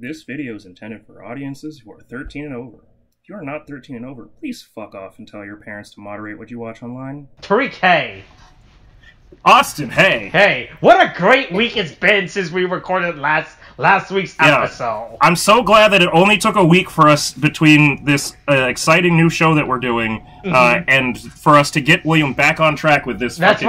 This video is intended for audiences who are 13 and over. If you are not 13 and over, please fuck off and tell your parents to moderate what you watch online. Tariq, hey. Austin, hey. Hey, what a great week it's been since we recorded last week's episode. I'm so glad that it only took a week for us between this exciting new show that we're doing and for us to get William back on track with this great...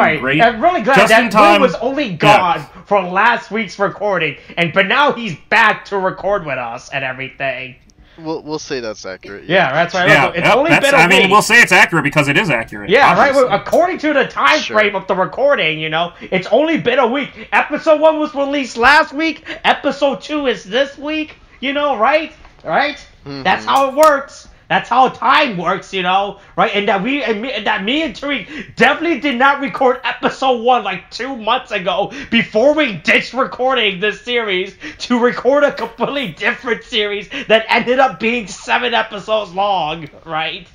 I'm really glad that William was only gone for last week's recording, but now he's back to record with us and everything. We'll say that's accurate. Yeah, that's right. Yeah, it's only been a week. I mean, we'll say it's accurate because it is accurate. Yeah, obviously. Right. Well, according to the time frame of the recording, it's only been a week. Episode 1 was released last week. Episode 2 is this week. Right? Right? Mm-hmm. That's how it works. That's how time works, right? And that me and Tariq definitely did not record episode 1 like 2 months ago before we ditched recording this series to record a completely different series that ended up being 7 episodes long, right?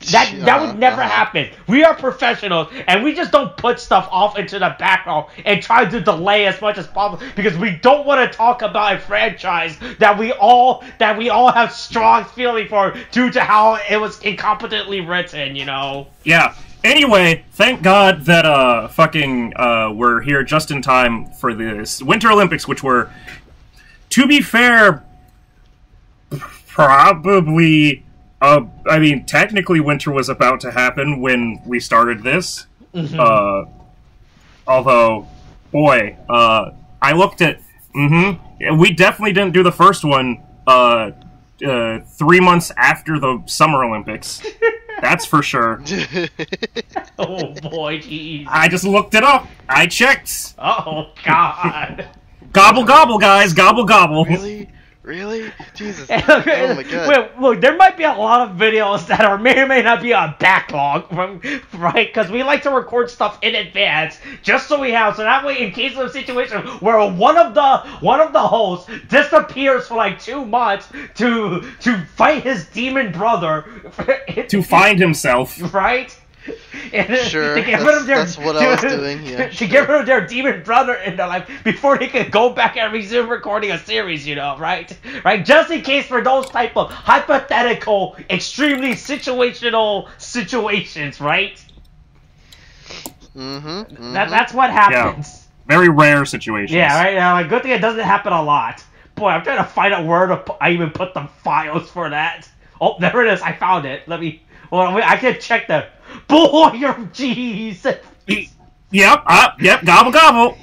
That would never happen. We are professionals, and we just don't put stuff off into the background and try to delay as much as possible because we don't want to talk about a franchise that we all have strong feeling for due to how it was incompetently written, Yeah. Anyway, thank God that we're here just in time for the Winter Olympics, which were, to be fair, probably. Technically winter was about to happen when we started this. Mm-hmm. Although, boy, I looked at... we definitely didn't do the first one 3 months after the Summer Olympics. That's for sure. Oh, boy, jeez. I just looked it up. I checked. Oh, God. Gobble, gobble, guys. Gobble, gobble. Really? Jesus. Oh my God. Wait, look, there might be a lot of videos that may or may not be on backlog, right? Because we like to record stuff in advance, just so we have, so that way, in case of a situation where one of the hosts disappears for like 2 months to fight his demon brother, to find himself, right? Sure, that's what I was doing, yeah. To get rid of their demon brother in their life before they can go back and resume recording a series, right? Right? Just in case for those type of hypothetical, extremely situational situations, right? Mm-hmm. That's what happens. Yeah. Very rare situations. Yeah, right? Good thing it doesn't happen a lot. Boy, I'm trying to find out where I even put the files for that. Oh, there it is. I found it. I can check the... Boy, you're jeez. Yep, gobble gobble.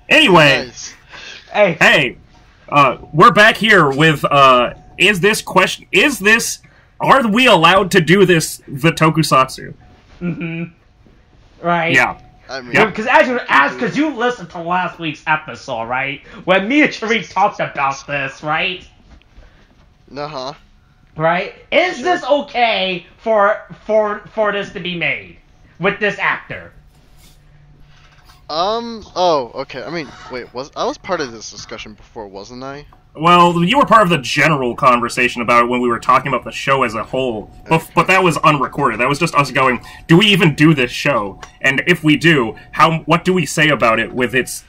Anyway, nice. hey, we're back here with are we allowed to do this the tokusatsu? Right. Yeah. Because you listened to last week's episode, right? When me and Tariq talked about this, right? Right? Is this okay for this to be made with this actor? Oh, okay. I mean, wait, I was part of this discussion before, wasn't I? Well, you were part of the general conversation about it when we were talking about the show as a whole, but that was unrecorded. That was just us going, do we even do this show? And if we do, what do we say about it with its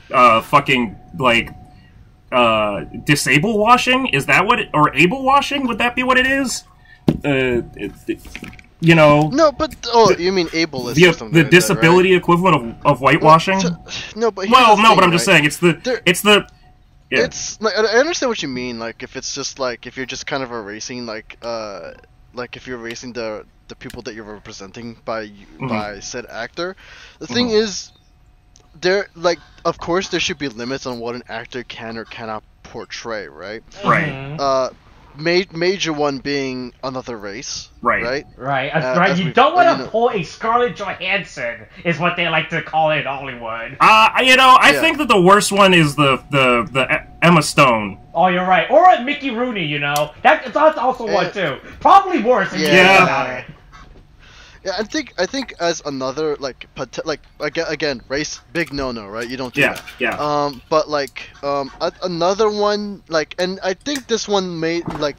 disable washing? Is that what it, or able washing? Would that be what it is? No, but you mean ableist? The disability equivalent of whitewashing? No, but but I'm just saying it's the. Yeah. It's like I understand what you mean. Like if it's just like if you're just kind of erasing like if you're erasing the people that you're representing by said actor. The thing is, of course there should be limits on what an actor can or cannot portray, right? Right. Major one being another race. Right. Right. You don't want to pull a Scarlett Johansson, is what they like to call it in Hollywood. I think that the worst one is the Emma Stone. Oh, you're right. Or a Mickey Rooney, That's also one too. Probably worse if you think about it. Yeah, I think as another again race big no, right? You don't do that. Yeah. But another one and I think this one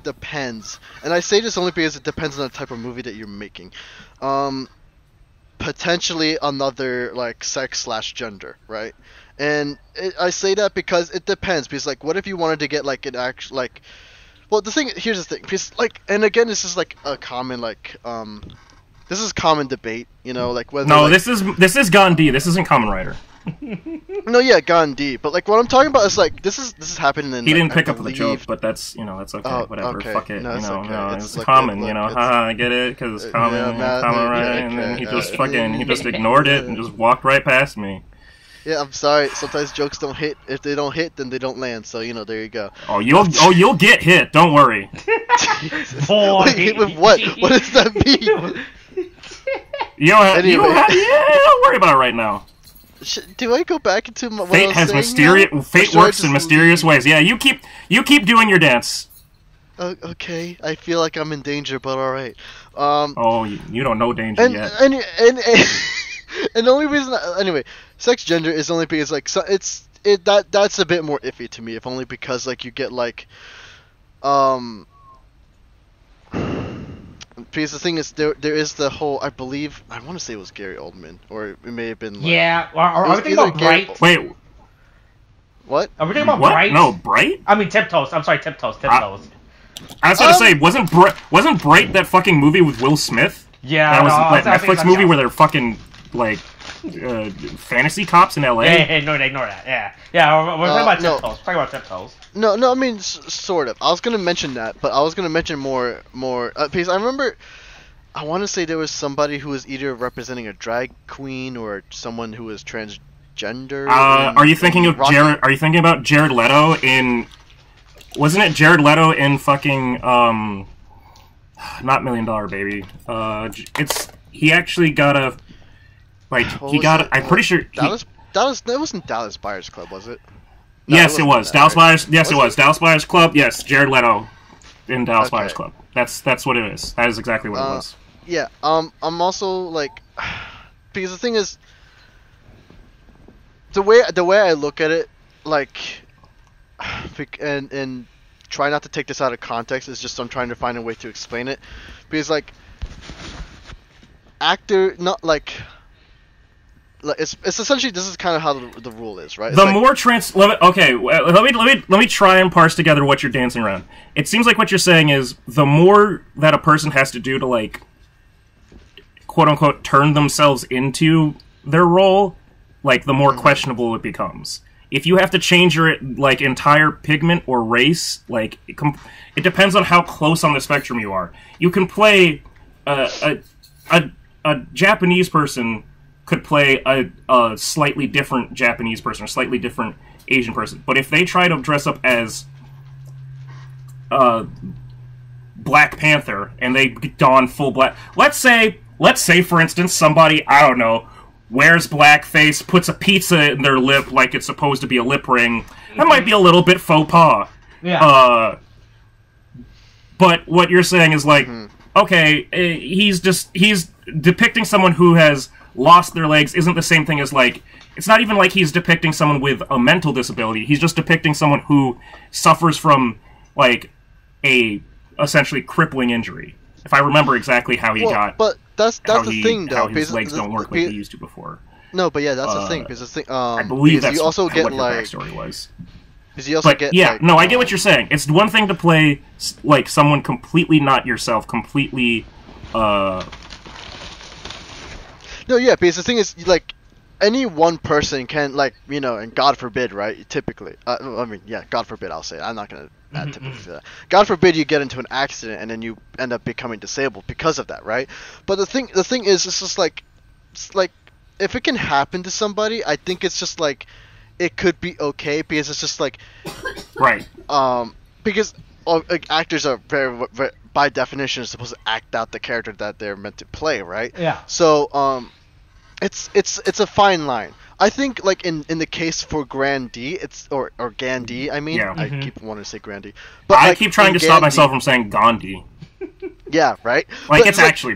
depends. And I say this only because it depends on the type of movie that you're making. Potentially another sex/gender, right? I say that because it depends. Because like, what if you wanted to get like an actual like, well, here's the thing. Because like, and again, this is like a common like this is common debate. You know, like whether. No, like, this is GandD. This isn't Kamen Rider. No, yeah, GandD. But like, what I'm talking about is like this is happening in. He like, didn't pick I up the believe... joke, but that's that's okay. Oh, whatever. okay. Fuck it. No, it's okay. No, It's it's like, common. look, Haha, I get it because it's common. yeah, Kamen Rider, okay, and then he just he just yeah. ignored it and just walked right past me. Yeah, I'm sorry. Sometimes jokes don't hit. If they don't hit, then they don't land. So there you go. Oh, you'll get hit. Don't worry. Boy. Wait, with what? What does that mean? You don't worry about it right now. Do I go back into what Fate I was has saying now? Fate works in mysterious ways. Yeah, you keep doing your dance. Okay, I feel like I'm in danger, but all right. Oh, you don't know danger yet. And the only reason, anyway, sex gender is only because like that's a bit more iffy to me. If only because like you get like, because the thing is there is the whole, I believe, I want to say it was Gary Oldman, or it may have been like, yeah. Are we thinking about Bright? Wait, what? Are we talking about what? Bright? No, Bright? I mean Tiptoes. I'm sorry, Tiptoes. I was gonna say, wasn't Bright that fucking movie with Will Smith? Yeah, that was no, that Netflix movie where they're fucking like fantasy cops in LA. Yeah, ignore that. Yeah. We're talking about Tiptoes. Talking about Tiptoes. No, I mean sort of. I was gonna mention that, but I was gonna mention more because I remember. I want to say there was somebody who was either representing a drag queen or someone who was transgender. Are you thinking of Jared? Are you thinking about Jared Leto in? Wasn't it Jared Leto in fucking not $1 Million Baby? He actually got a I'm pretty sure Dallas. That wasn't Dallas Buyers Club, was it? No, yes, it was Dallas Buyers. Yes, it was Dallas Buyers Club. Yes, Jared Leto in Dallas Buyers Club. That's what it is. That is exactly what it was. Yeah. I'm also like, because the thing is, the way I look at it, like, and try not to take this out of context, is just I'm trying to find a way to explain it, because like, actor, not like it's essentially, this is kind of how the rule is, right? It's let me try and parse together what you're dancing around. It seems like what you're saying is the more that a person has to do to like, quote unquote, turn themselves into their role, like the more questionable it becomes. If you have to change your like entire pigment or race, like it depends on how close on the spectrum you are. You can play a Japanese person could play a slightly different Japanese person, or slightly different Asian person. But if they try to dress up as Black Panther and they don full black, let's say for instance somebody, I don't know, wears blackface, puts a pizza in their lip like it's supposed to be a lip ring, that might be a little bit faux pas. Yeah. But what you're saying is like, okay, he's depicting someone who has lost their legs isn't the same thing as like, it's not even like he's depicting someone with a mental disability. He's just depicting someone who suffers from like a essentially crippling injury. If I remember exactly how he got, but that's the thing though. How his legs don't work like they used to before. No, but yeah, that's the thing. Because the thing, I believe that's you also what get your like backstory was. You also get, yeah, like, no, I get what you're saying. It's one thing to play like someone completely not yourself, completely. No, yeah, because the thing is, like, any one person can, like, you know, and God forbid, right? Typically, I mean, yeah, God forbid, I'll say it. I'm not gonna add typically to that. God forbid you get into an accident and then you end up becoming disabled because of that, right? But the thing is, it's just like, if it can happen to somebody, I think it's just like, it could be okay because it's just like, right? Because actors are very, by definition, supposed to act out the character that they're meant to play, right? Yeah. So, it's a fine line. I think, like, in the case for GandD, it's or GandD, I mean, yeah. I keep wanting to say GandD, but I like, keep trying to stop myself from saying GandD. Yeah, right. Like, it's actually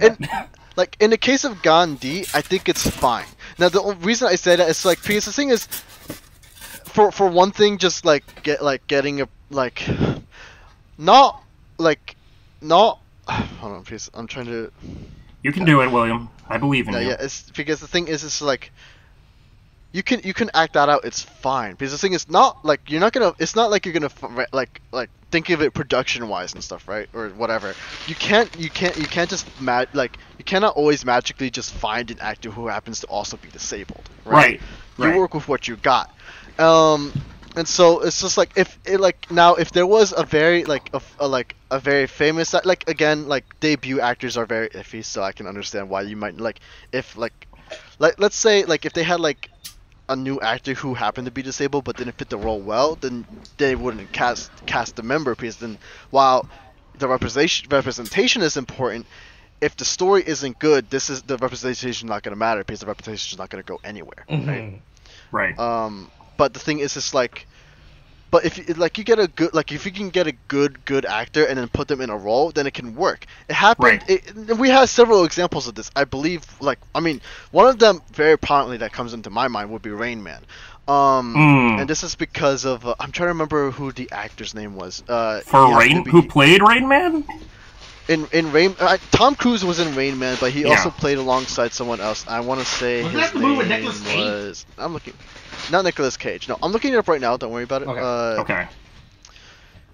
like in the case of GandD, I think it's fine. Now the only reason I say that is like, because the thing is, for one thing, just like getting a like, not hold on, please. I'm trying to. You can do it, William. I believe in you. Yeah, it's because the thing is, it's like, you can act that out. It's fine, because the thing is not like you're not gonna. It's not like you're gonna like think of it production wise and stuff, right, or whatever. You can't just you cannot always magically just find an actor who happens to also be disabled, right? You work with what you got. And so it's just like if there was a very a very famous debut actors are very iffy, so I can understand why you might let's say if they had a new actor who happened to be disabled but didn't fit the role well, then they wouldn't cast the member, because then while the representation is important, if the story isn't good, the representation not going to matter, because the representation is not going to go anywhere, right? But the thing is, it's but if you get a good, if you can get a good actor and then put them in a role, then it can work. It happened. We have several examples of this. I believe, one of them very prominently that comes into my mind would be Rain Man. And this is because of I'm trying to remember who the actor's name was. Who played Rain Man? In Rain, Tom Cruise was in Rain Man, but he also played alongside someone else. I want to say his name was. I'm looking. Not Nicolas Cage. No, I'm looking it up right now. Don't worry about it. Okay.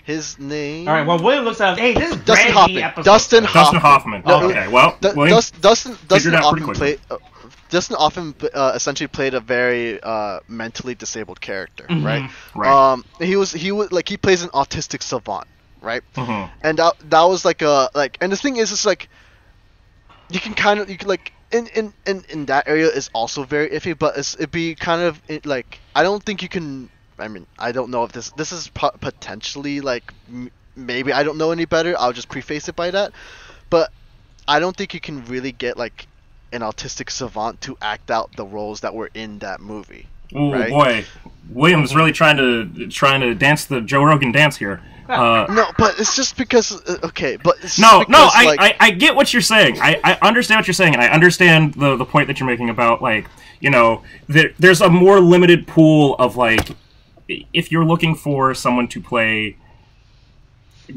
His name. All right. Well, William looks at. Hey, this is Dustin Hoffman. Dustin Hoffman. Okay. Well, Dustin Hoffman played. Dustin Hoffman essentially played a very mentally disabled character, right? He plays an autistic savant, right? And that was and the thing is, it's you can in that area is also very iffy, but it'd be kind of I don't think you can. I mean, I don't know if this is potentially maybe I don't know any better. I'll just preface it by that, but I don't think you can really get an autistic savant to act out the roles that were in that movie. Oh right? Boy, William's really trying to dance the Joe Rogan dance here. No, but it's just because I get what you're saying. I understand what you're saying, and I understand the point that you're making about there's a more limited pool of if you're looking for someone to play,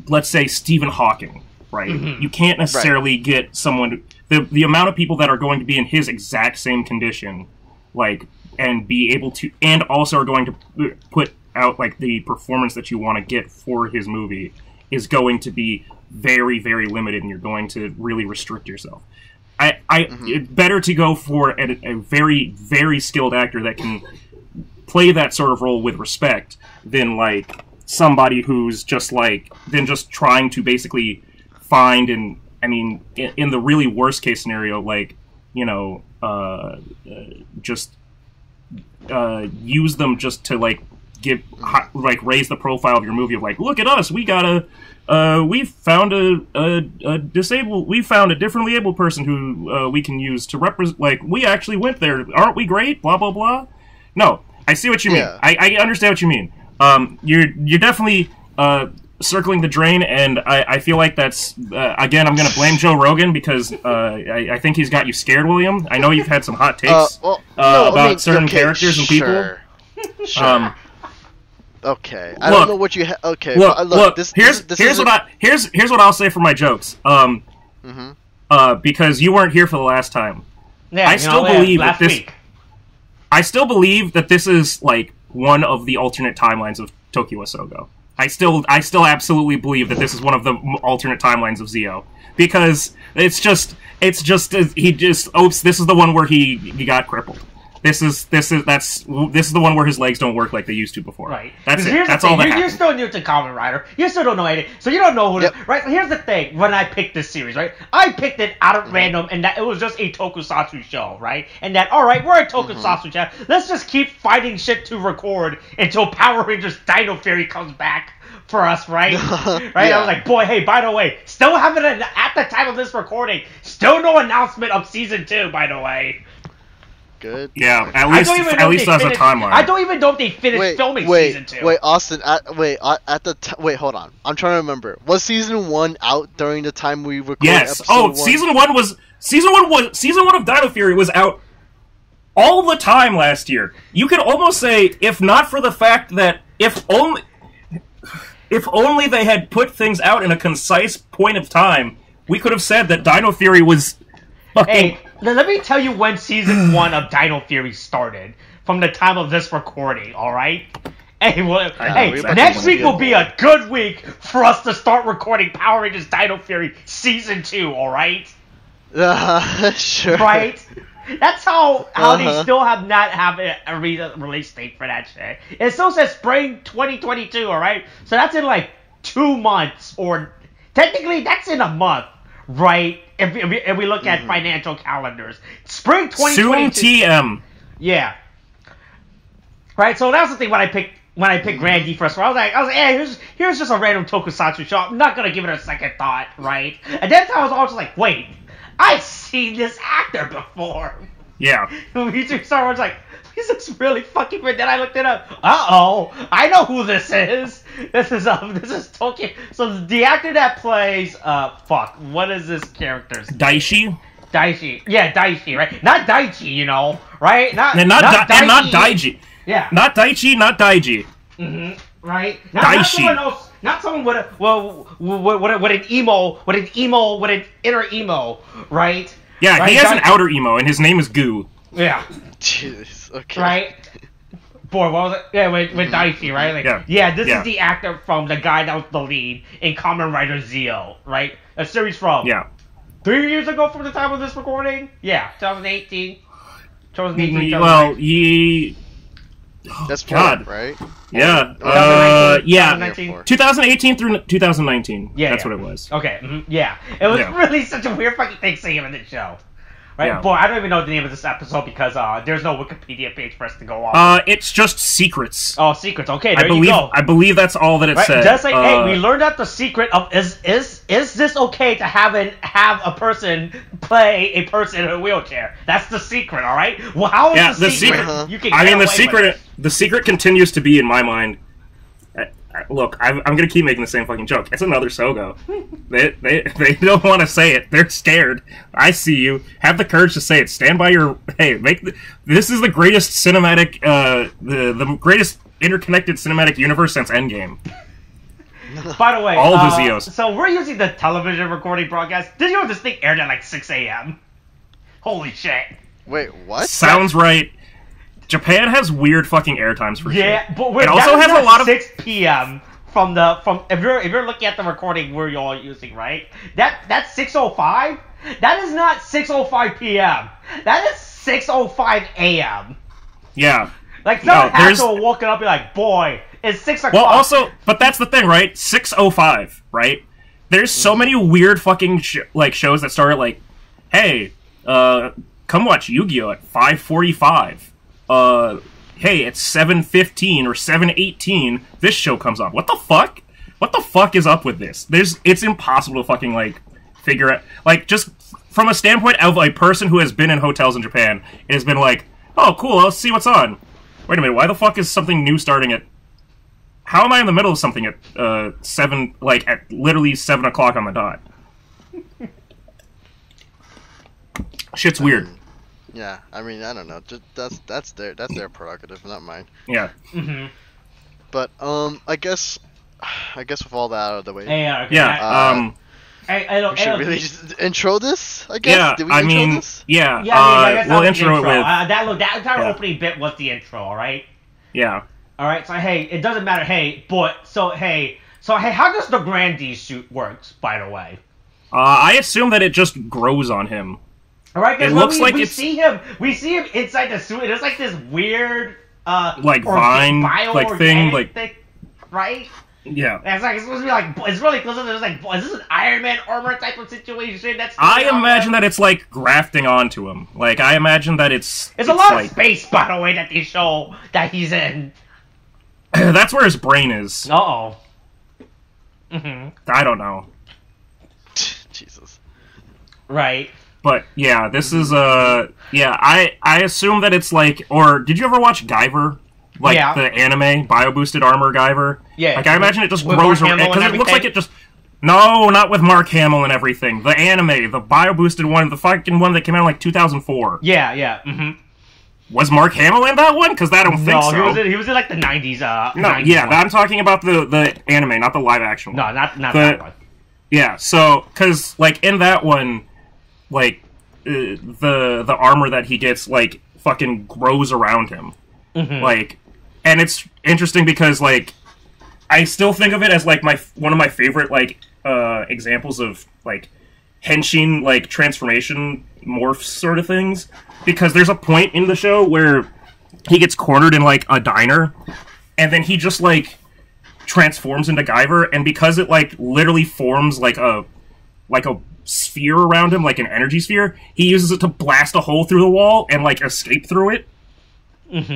let's say Stephen Hawking, right? You can't necessarily get someone the amount of people that are going to be in his exact same condition, and be able to, and also are going to put out the performance that you want to get for his movie is going to be very, very limited, and you're going to really restrict yourself. It's better to go for a very, very skilled actor that can play that sort of role with respect than somebody who's just trying to basically find, and I mean in the really worst case scenario, just use them just to raise the profile of your movie of look at us, we got we found a differently abled person who we can use to represent, we actually went there, aren't we great, blah blah blah. No, I see what you mean. I understand what you mean. You're definitely circling the drain, and I feel like that's again, I'm gonna blame Joe Rogan, because I think he's got you scared, William. I know you've had some hot takes about certain characters and people. Sure. Okay, I don't know what you. Okay, look. Here's what I'll say for my jokes. Because you weren't here for the last time. Yeah, I still believe that this is one of the alternate timelines of Tokyo Asogo. I still absolutely believe that this is one of the alternate timelines of Zio, because it's just this is the one where he got crippled. This is the one where his legs don't work like they used to before. Right. That's it. That's all that happened. You're still new to Kamen Rider. You still don't know anything, so you don't know who. Right. Here's the thing. When I picked this series, right, I picked it out of random, and that it was just a tokusatsu show, right? And that, all right, we're a tokusatsu show. Let's just keep finding shit to record until Power Rangers Dino Fury comes back for us, right? Right. I was like, boy, hey, by the way, still haven't at the time of this recording, still no announcement of season 2, by the way. Good. Yeah, at least as a timeline. I don't even know if they finished filming season 2. Wait, Austin. Hold on. I'm trying to remember. Was season 1 out during the time we recorded? Yes. Season 1 of Dino Fury was out all the time last year. You could almost say, if not for the fact that if only they had put things out in a concise point of time, we could have said that Dino Fury was fucking let me tell you when season 1 of Dino Fury started. From the time of this recording, alright? Hey, next week will be a good week for us to start recording Power Rangers Dino Fury Season 2, alright? Sure. Right? That's how they still have not have a release date for that shit. It still says spring 2022, alright? So that's in like 2 months, or technically that's in a month, right? If we look at financial calendars. Spring 2022. Soon TM. Yeah. Right, so that was the thing when I picked GandD first. I was like, hey, here's just a random tokusatsu show. I'm not gonna give it a second thought, right? And then I was also like, wait, I've seen this actor before. Yeah. Me too. So I was like, this looks really fucking weird. Then I looked it up. I know who this is. This is Tokyo. So the actor that plays what is this character's? Daishi. Daishi. Yeah, Daishi, right? Not Daichi, you know, right? Not Daiji. Yeah. Not Daichi, not Daiji. Right? Daishi. Not someone else. Not someone with an inner emo, right? Yeah, right? he has an outer emo, and his name is Goo. Yeah. Jeez. Okay. Right? Boy, what was it? Yeah, with Daichi, right? Like, this is the actor from the guy that was the lead in Kamen Rider Zeo, right? A series from 3 years ago from the time of this recording? Yeah, 2018. 2018. Well, that's God, right? Yeah. 2019. 2018 through 2019. Yeah, that's what it was. Okay. Yeah. It was really such a weird fucking thing seeing him in the show. Right? Yeah. Boy, I don't even know the name of this episode because there's no Wikipedia page for us to go off. It's just secrets. Oh, secrets. Okay, there you go. I believe that's all that it said. Just like, hey, we learned out the secret of is this okay to have a person play a person in a wheelchair? That's the secret, all right? Well, how is the secret? You can the secret continues to be in my mind. Look, I'm gonna keep making the same fucking joke. It's another Sogo. They don't want to say it. They're scared. I see you. Have the courage to say it. Stand by your. Hey, this is the greatest cinematic, the greatest interconnected cinematic universe since Endgame. By the way, all of the Zeos. So we're using the television recording broadcast. Did you know this thing aired at like 6 a.m.? Holy shit! Wait, what? Sounds right. Japan has weird fucking air times for shit. Yeah, but it also has a lot of 6 p.m. from if you're looking at the recording we're all using, right? That's 6:05. That is not 6:05 p.m. That is 6:05 a.m. Yeah. Like someone has to have woken up and be like, boy, it's 6 o'clock. Well, also, but that's the thing, right? 6:05, right? There's so many weird fucking shows that start at like, hey, come watch Yu-Gi-Oh at 5:45. Hey, it's 7:15 or 7:18. This show comes on. What the fuck? What the fuck is up with this? It's impossible to fucking like figure out. Like, just from a standpoint of a person who has been in hotels in Japan, it has been like, oh, cool. Let's see what's on. Wait a minute. Why the fuck is something new starting at? How am I in the middle of something at 7? Like at literally 7 o'clock on the dot. Shit's weird. Yeah, I mean, I don't know. Just, that's their prerogative, not mine. Yeah. But I guess with all that out of the way, we should really just intro this. I guess. Yeah, Did we intro this? Yeah. We'll intro it with that entire opening bit was the intro. All right. Yeah. All right. So hey, it doesn't matter. Hey, but so hey, how does the GandD suit works? By the way. I assume that it just grows on him. All right, it looks like we see him inside the suit. It's like this weird, like vine, like thing, right? Yeah. It's supposed to be like it's really close. It's like, is this an Iron Man armor type of situation? I imagine that it's like grafting onto him. Like I imagine that it's a lot of space, by the way, that they show that he's in. That's where his brain is. I don't know. Jesus. Right. But yeah, this is I assume that it's like, or did you ever watch Gerver? Like the anime bio boosted armor Gerver? Yeah. Like I imagine it just grows around because it looks like it just. No, not with Mark Hamill and everything. The anime, the bio boosted one, the fucking one that came out in like 2004. Yeah. Was Mark Hamill in that one? Because I don't think so. No, he was in like the 90s. No, 90s yeah, one. I'm talking about the anime, not the live action one. No, not that one. Yeah, so because like in that one. Like, the armor that he gets like fucking grows around him. Like, and it's interesting because like I still think of it as like one of my favorite like examples of like henshin like transformation morphs sort of things, because there's a point in the show where he gets cornered in like a diner and then he just like transforms into Gerver, and because it like literally forms like a sphere around him, like an energy sphere, he uses it to blast a hole through the wall and like escape through it.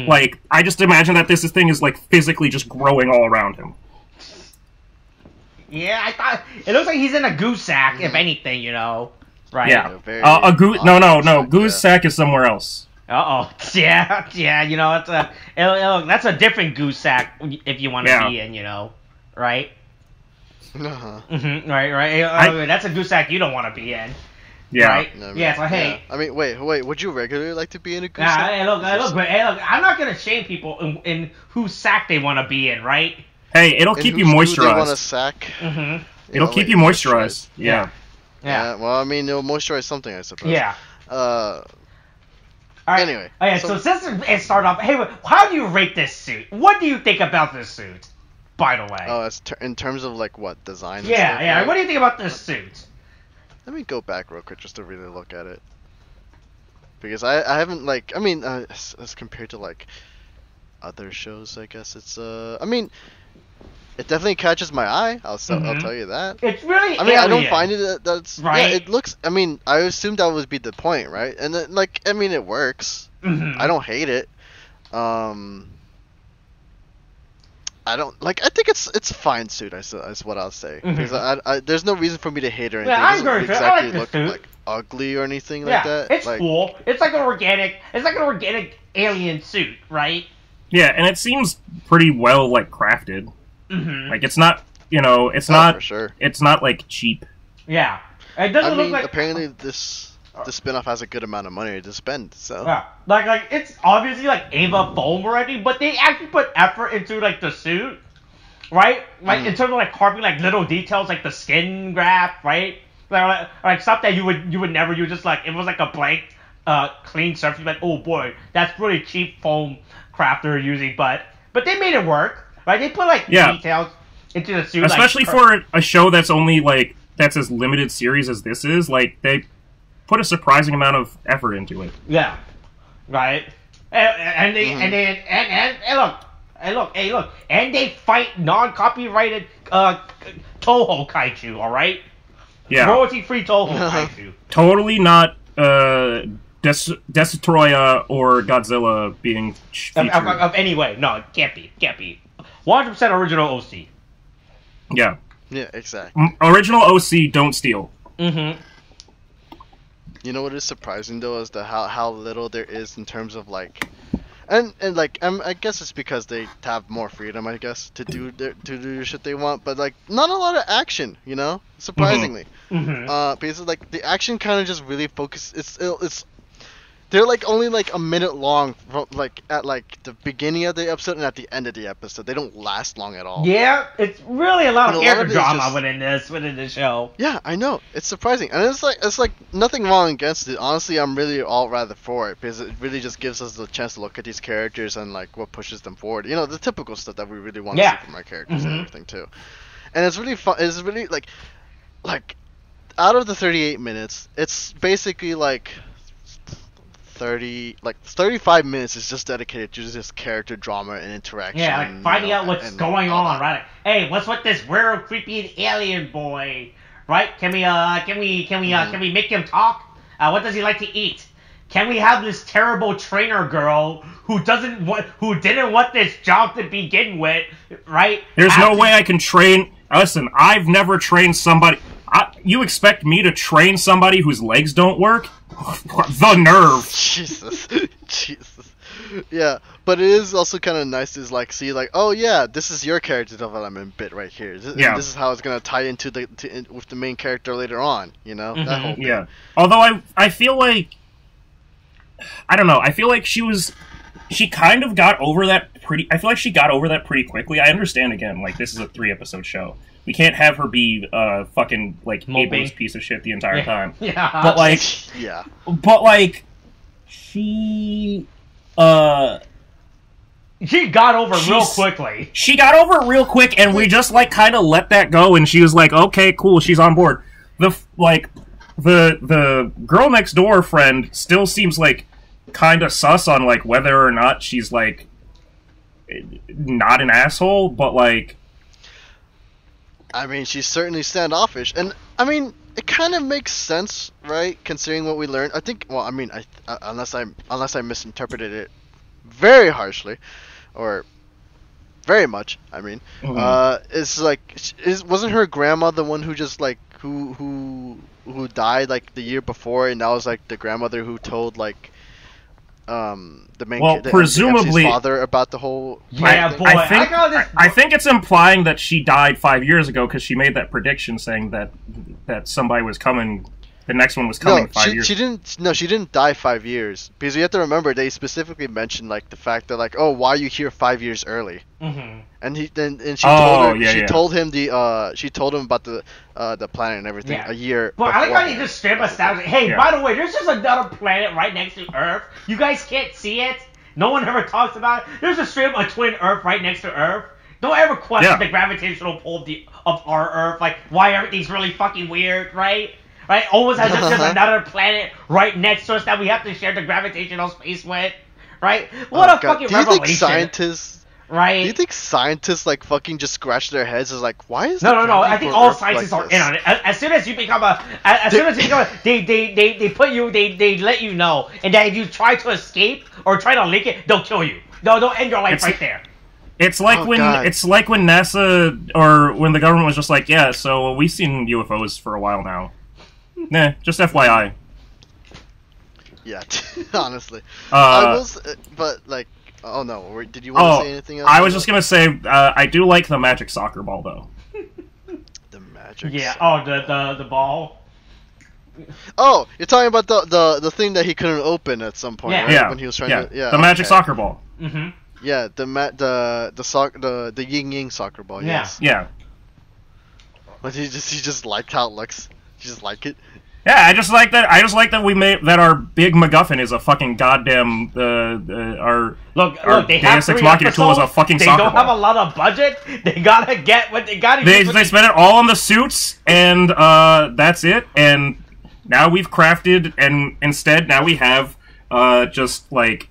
Like, I just imagine that this thing is like physically just growing all around him. Yeah, I thought it looks like he's in a goose sack, if anything, you know. Right? Yeah. A goose? No. Goose sack is somewhere else. Yeah. You know, that's a different goose sack if you want to be in, you know, right? Right. That's a goose sack you don't want to be in. Yeah. Right? No, yeah. So hey. I mean, wait. Would you regularly like to be in a goose sack? Hey, look. I'm not gonna shame people in whose sack they want to be in, right? Hey, it'll keep you moisturized. They want a sack. It'll keep you moisturized. Yeah. Well, I mean, it'll moisturize something, I suppose. Yeah. All right. Anyway. Oh, yeah, so since it started off, hey, how do you rate this suit? What do you think about this suit, by the way? Oh, it's in terms of, like, what, design and yeah, stuff, yeah. right? What do you think about this suit? Let me go back real quick just to really look at it. Because I haven't, like, I mean, as compared to, like, other shows, I guess it's, I mean, it definitely catches my eye. I'll tell you that. It's really I mean, alien. I don't find it that's... Right? Yeah, it looks... I mean, I assumed that would be the point, right? And, then, like, I mean, it works. I don't hate it. I don't... Like, I think it's a fine suit, is what I'll say. Because I there's no reason for me to hate or anything. Yeah, it doesn't exactly I like the look, suit. like, ugly or anything like that. It's like, cool. It's like an organic alien suit, right? Yeah, and it seems pretty well, like, crafted. Like, it's not, you know, it's not... for sure. It's not, like, cheap. Yeah. It doesn't look like... apparently the spinoff has a good amount of money to spend, so... Yeah. Like, it's obviously, like, Ava foam already, but they actually put effort into, like, the suit, right? Like, in terms of, like, carving, like, little details, like the skin graft, right? Like stuff that you would never use, just, like, it was, like, a blank, clean surface, like, oh, boy, that's really cheap foam craft they're using, but they made it work. Right, they put like details into the suit, especially for a show that's only like that's as limited series as this is. Like they put a surprising amount of effort into it. Yeah, right. And look, and they fight non-copyrighted Toho kaiju. All right. Yeah. Royalty-free Toho kaiju. Totally not Destroya or Godzilla being featured. Of any way. No, it can't be. 100% original OC. Yeah. Yeah, exactly. Original OC, don't steal. You know what is surprising though is how little there is in terms of like, and like I guess it's because they have more freedom, I guess, to do the shit they want, but like not a lot of action, you know, surprisingly. Because like the action kind of just really focuses. It's they're like only like a minute long, like at like the beginning of the episode and at the end of the episode. They don't last long at all. Yeah, it's really a lot of character drama within the show. Yeah, I know, it's surprising, and it's like nothing wrong against it. Honestly, I'm really all rather for it because it really just gives us the chance to look at these characters and like what pushes them forward. You know, the typical stuff that we really want to see from our characters and everything too. And it's really fun. It's really like out of the 38 minutes, it's basically like 35 minutes is just dedicated to just character drama and interaction. Yeah, like finding out what's going on, right? Hey, what's with this weird, creepy alien boy? Right? Can we make him talk? What does he like to eat? Can we have this terrible trainer girl who didn't want this job to begin with? Right? There's no way I can train. Listen, I've never trained somebody. You expect me to train somebody whose legs don't work? The nerve. Jesus. Yeah, but it is also kind of nice to like see like, oh yeah, this is your character development bit right here. This is how it's gonna tie into with the main character later on. You know, that whole thing. Yeah. Although I feel like I don't know. I feel like she was she kind of got over that pretty... I feel like she got over that pretty quickly. I understand, again, like, this is a 3-episode show. We can't have her be fucking, like, ableist piece of shit the entire time. Yeah. But, like... Yeah. But, like, she... She got over it real quickly. She got over it real quick, and we just, like, kind of let that go, and she was like, okay, cool, she's on board. The girl next door friend still seems, like, kind of sus on, like, whether or not she's, like, not an asshole, but, like... I mean, she's certainly standoffish, and, I mean, it kind of makes sense, right, considering what we learned. I think, well, I mean, unless I misinterpreted it very harshly, or very much, I mean, it's like, wasn't her grandma the one who just, like, who died, like, the year before, and that was, like, the grandmother who told, like, the main kid, presumably MC's father about the whole... Yeah, boy, I think it's implying that she died 5 years ago, because she made that prediction saying that somebody was coming... The next one was coming 5 years. She didn't die 5 years, because you have to remember they specifically mentioned, like, the fact that, like, oh, why are you here 5 years early? Mm-hmm. And she told him about the planet and everything a year. But I like how you just straight up established. Hey, by the way, there's just another planet right next to Earth. You guys can't see it. No one ever talks about it. There's a straight up a twin Earth right next to Earth. Don't ever question the gravitational pull of our Earth. Like, why everything's really fucking weird, right? Right, almost as if there's another planet right next to us that we have to share the gravitational space with, right? What a fucking revelation! Do you think scientists, right? Do you think scientists like fucking just scratch their heads as like, why is no? I think all scientists are in on it. As soon as you become they put you, they let you know, and that if you try to escape or try to link it, they'll kill you. They'll end your life right there. It's like when NASA or when the government was just like, yeah, so we've seen UFOs for a while now. Nah, just FYI. Yeah, honestly. But, like, oh no, did you want to say anything else? I was just gonna say, I do like the magic soccer ball, though. The magic the ball? Oh, you're talking about the thing that he couldn't open at some point, right? Yeah. When he was trying to... Yeah, the magic soccer ball. Mm-hmm. Yeah, the yin-yang soccer ball, yes. Yeah. But he just liked how it looks. You just like it? Yeah, I just like that. I just like that we made that our big MacGuffin is a fucking goddamn our they have Deus Ex Machina tool is a fucking soccer ball. They don't have a lot of budget. They gotta get what they gotta. They spent it all on the suits, and that's it. And now we've crafted, and instead now we have just like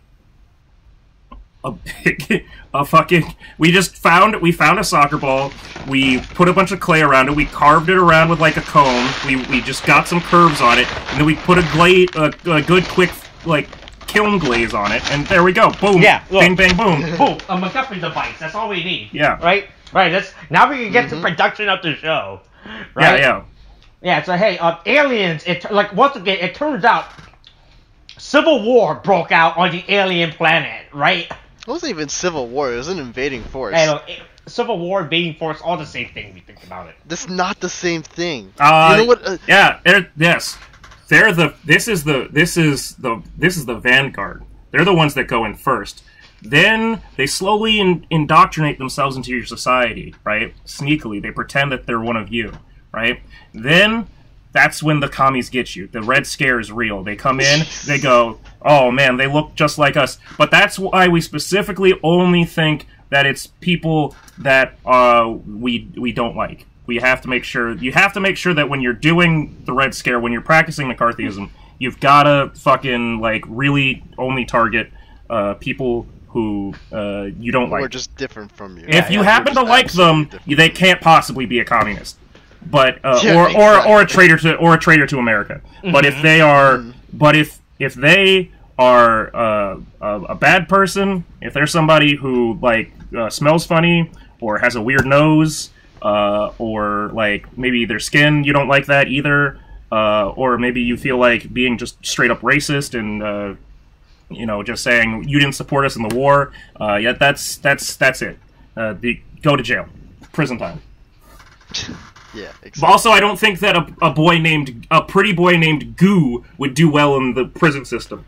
a fucking... We found a soccer ball, we put a bunch of clay around it, we carved it around with like a cone, we just got some curves on it, and then we put a good quick like kiln glaze on it, and there we go, boom, bang bang boom. Boom, a MacGuffin device, that's all we need. Yeah. Right, now we can get to production of the show. Right? Yeah, so hey, aliens, once again, it turns out Civil War broke out on the alien planet, right? It wasn't even Civil War, it was an invading force. Hey, look, Civil War, invading force, all the same thing we think about it. That's not the same thing. You know what? Yes. This is the vanguard. They're the ones that go in first. Then they slowly indoctrinate themselves into your society, right? Sneakily, they pretend that they're one of you, right? Then that's when the commies get you. The Red Scare is real. They come in, they go, oh man, they look just like us. But that's why we specifically only think that it's people that we don't like. You have to make sure that when you're doing the Red Scare, when you're practicing McCarthyism, you've gotta fucking like really only target people who you don't like. Or just different from you. If you happen to like them, they can't possibly be a communist. But exactly. or a traitor to America. But if they are, if they are a bad person, if they're somebody who like smells funny or has a weird nose, or like maybe their skin, you don't like that either, or maybe you feel like being just straight up racist and just saying you didn't support us in the war, that's it. Go to jail, prison time. Yeah, exactly. But also, I don't think that a pretty boy named Goo would do well in the prison system.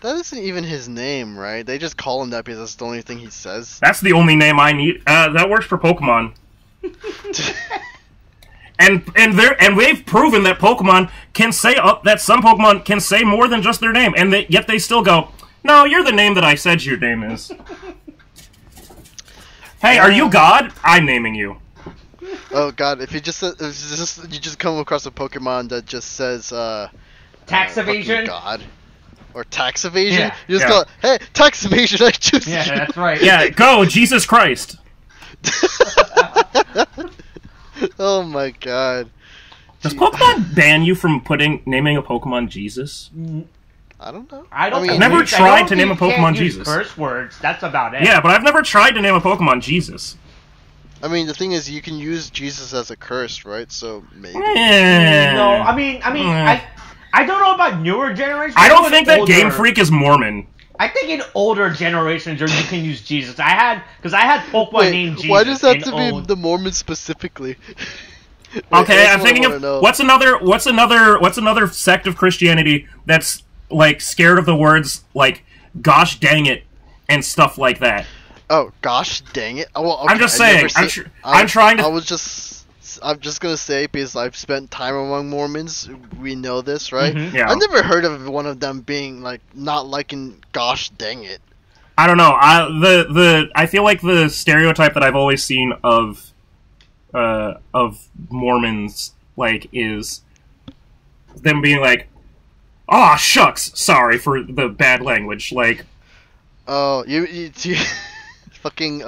That isn't even his name, right? They just call him that because that's the only thing he says. That's the only name I need. That works for Pokemon. and they've proven that Pokemon can say that some Pokemon can say more than just their name, and yet they still go, "No, you're the name that I said your name is." Hey, are you God? I'm naming you. Oh God! If you just come across a Pokemon that just says tax evasion, God, or tax evasion, yeah. you just go, "Hey, tax evasion! I choose you." Yeah, that's right. Yeah, go Jesus Christ. Oh my God! Does Pokemon ban you from naming a Pokemon Jesus? I don't know. I've never tried to name a Pokemon Jesus. Curse words. That's about it. Yeah, but I've never tried to name a Pokemon Jesus. I mean, the thing is, you can use Jesus as a curse, right? So maybe. No, I don't know about newer generations. I don't think that Game Freak is Mormon. I think in older generations you can use Jesus. I had Pokemon named Jesus. Why does that have to be the Mormons specifically? Okay, I'm thinking of what's another sect of Christianity that's like scared of the words like "gosh dang it" and stuff like that. Oh gosh dang it! Oh, well, okay. I'm just saying. I'm trying to. I'm just gonna say, because I've spent time among Mormons, we know this, right? Mm-hmm. Yeah. I've never heard of one of them being like not liking "gosh dang it." I don't know. I feel like the stereotype that I've always seen of Mormons like is them being like, "Aw, shucks, sorry for the bad language." Like, oh, you fucking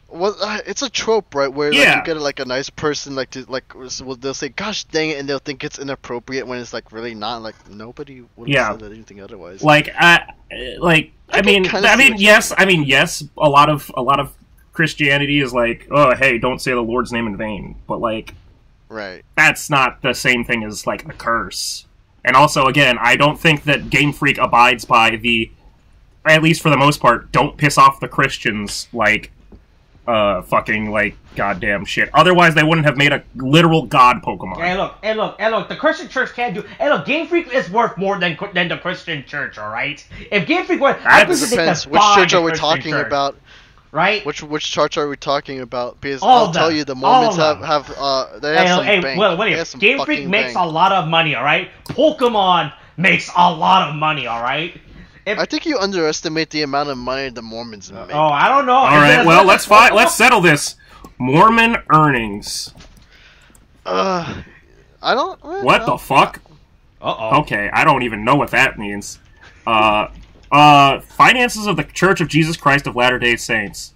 it's a trope, right? Where like, you get like a nice person they'll say "gosh dang it" and they'll think it's inappropriate when it's like really not. Like nobody would have said anything otherwise. yes. A lot of Christianity is like, oh hey, don't say the Lord's name in vain. But like, right, that's not the same thing as like a curse. And also, again, I don't think that Game Freak abides by at least for the most part, don't piss off the Christians like fucking like goddamn shit. Otherwise they wouldn't have made a literal god Pokemon. Hey look, the Christian church can't do. Hey look, Game Freak is worth more than the Christian church, alright? If Game Freak was, that depends. Which church are we talking about? Right? Which church are we talking about? Because I'll tell you, the Mormons have some bank. William, Game Freak makes a lot of money, alright? Pokemon makes a lot of money, alright? I think you underestimate the amount of money the Mormons make. Oh, I don't know. All right, well, let's settle this. Mormon earnings. I don't. What the fuck? Uh-oh. Okay, I don't even know what that means. Finances of the Church of Jesus Christ of Latter-day Saints.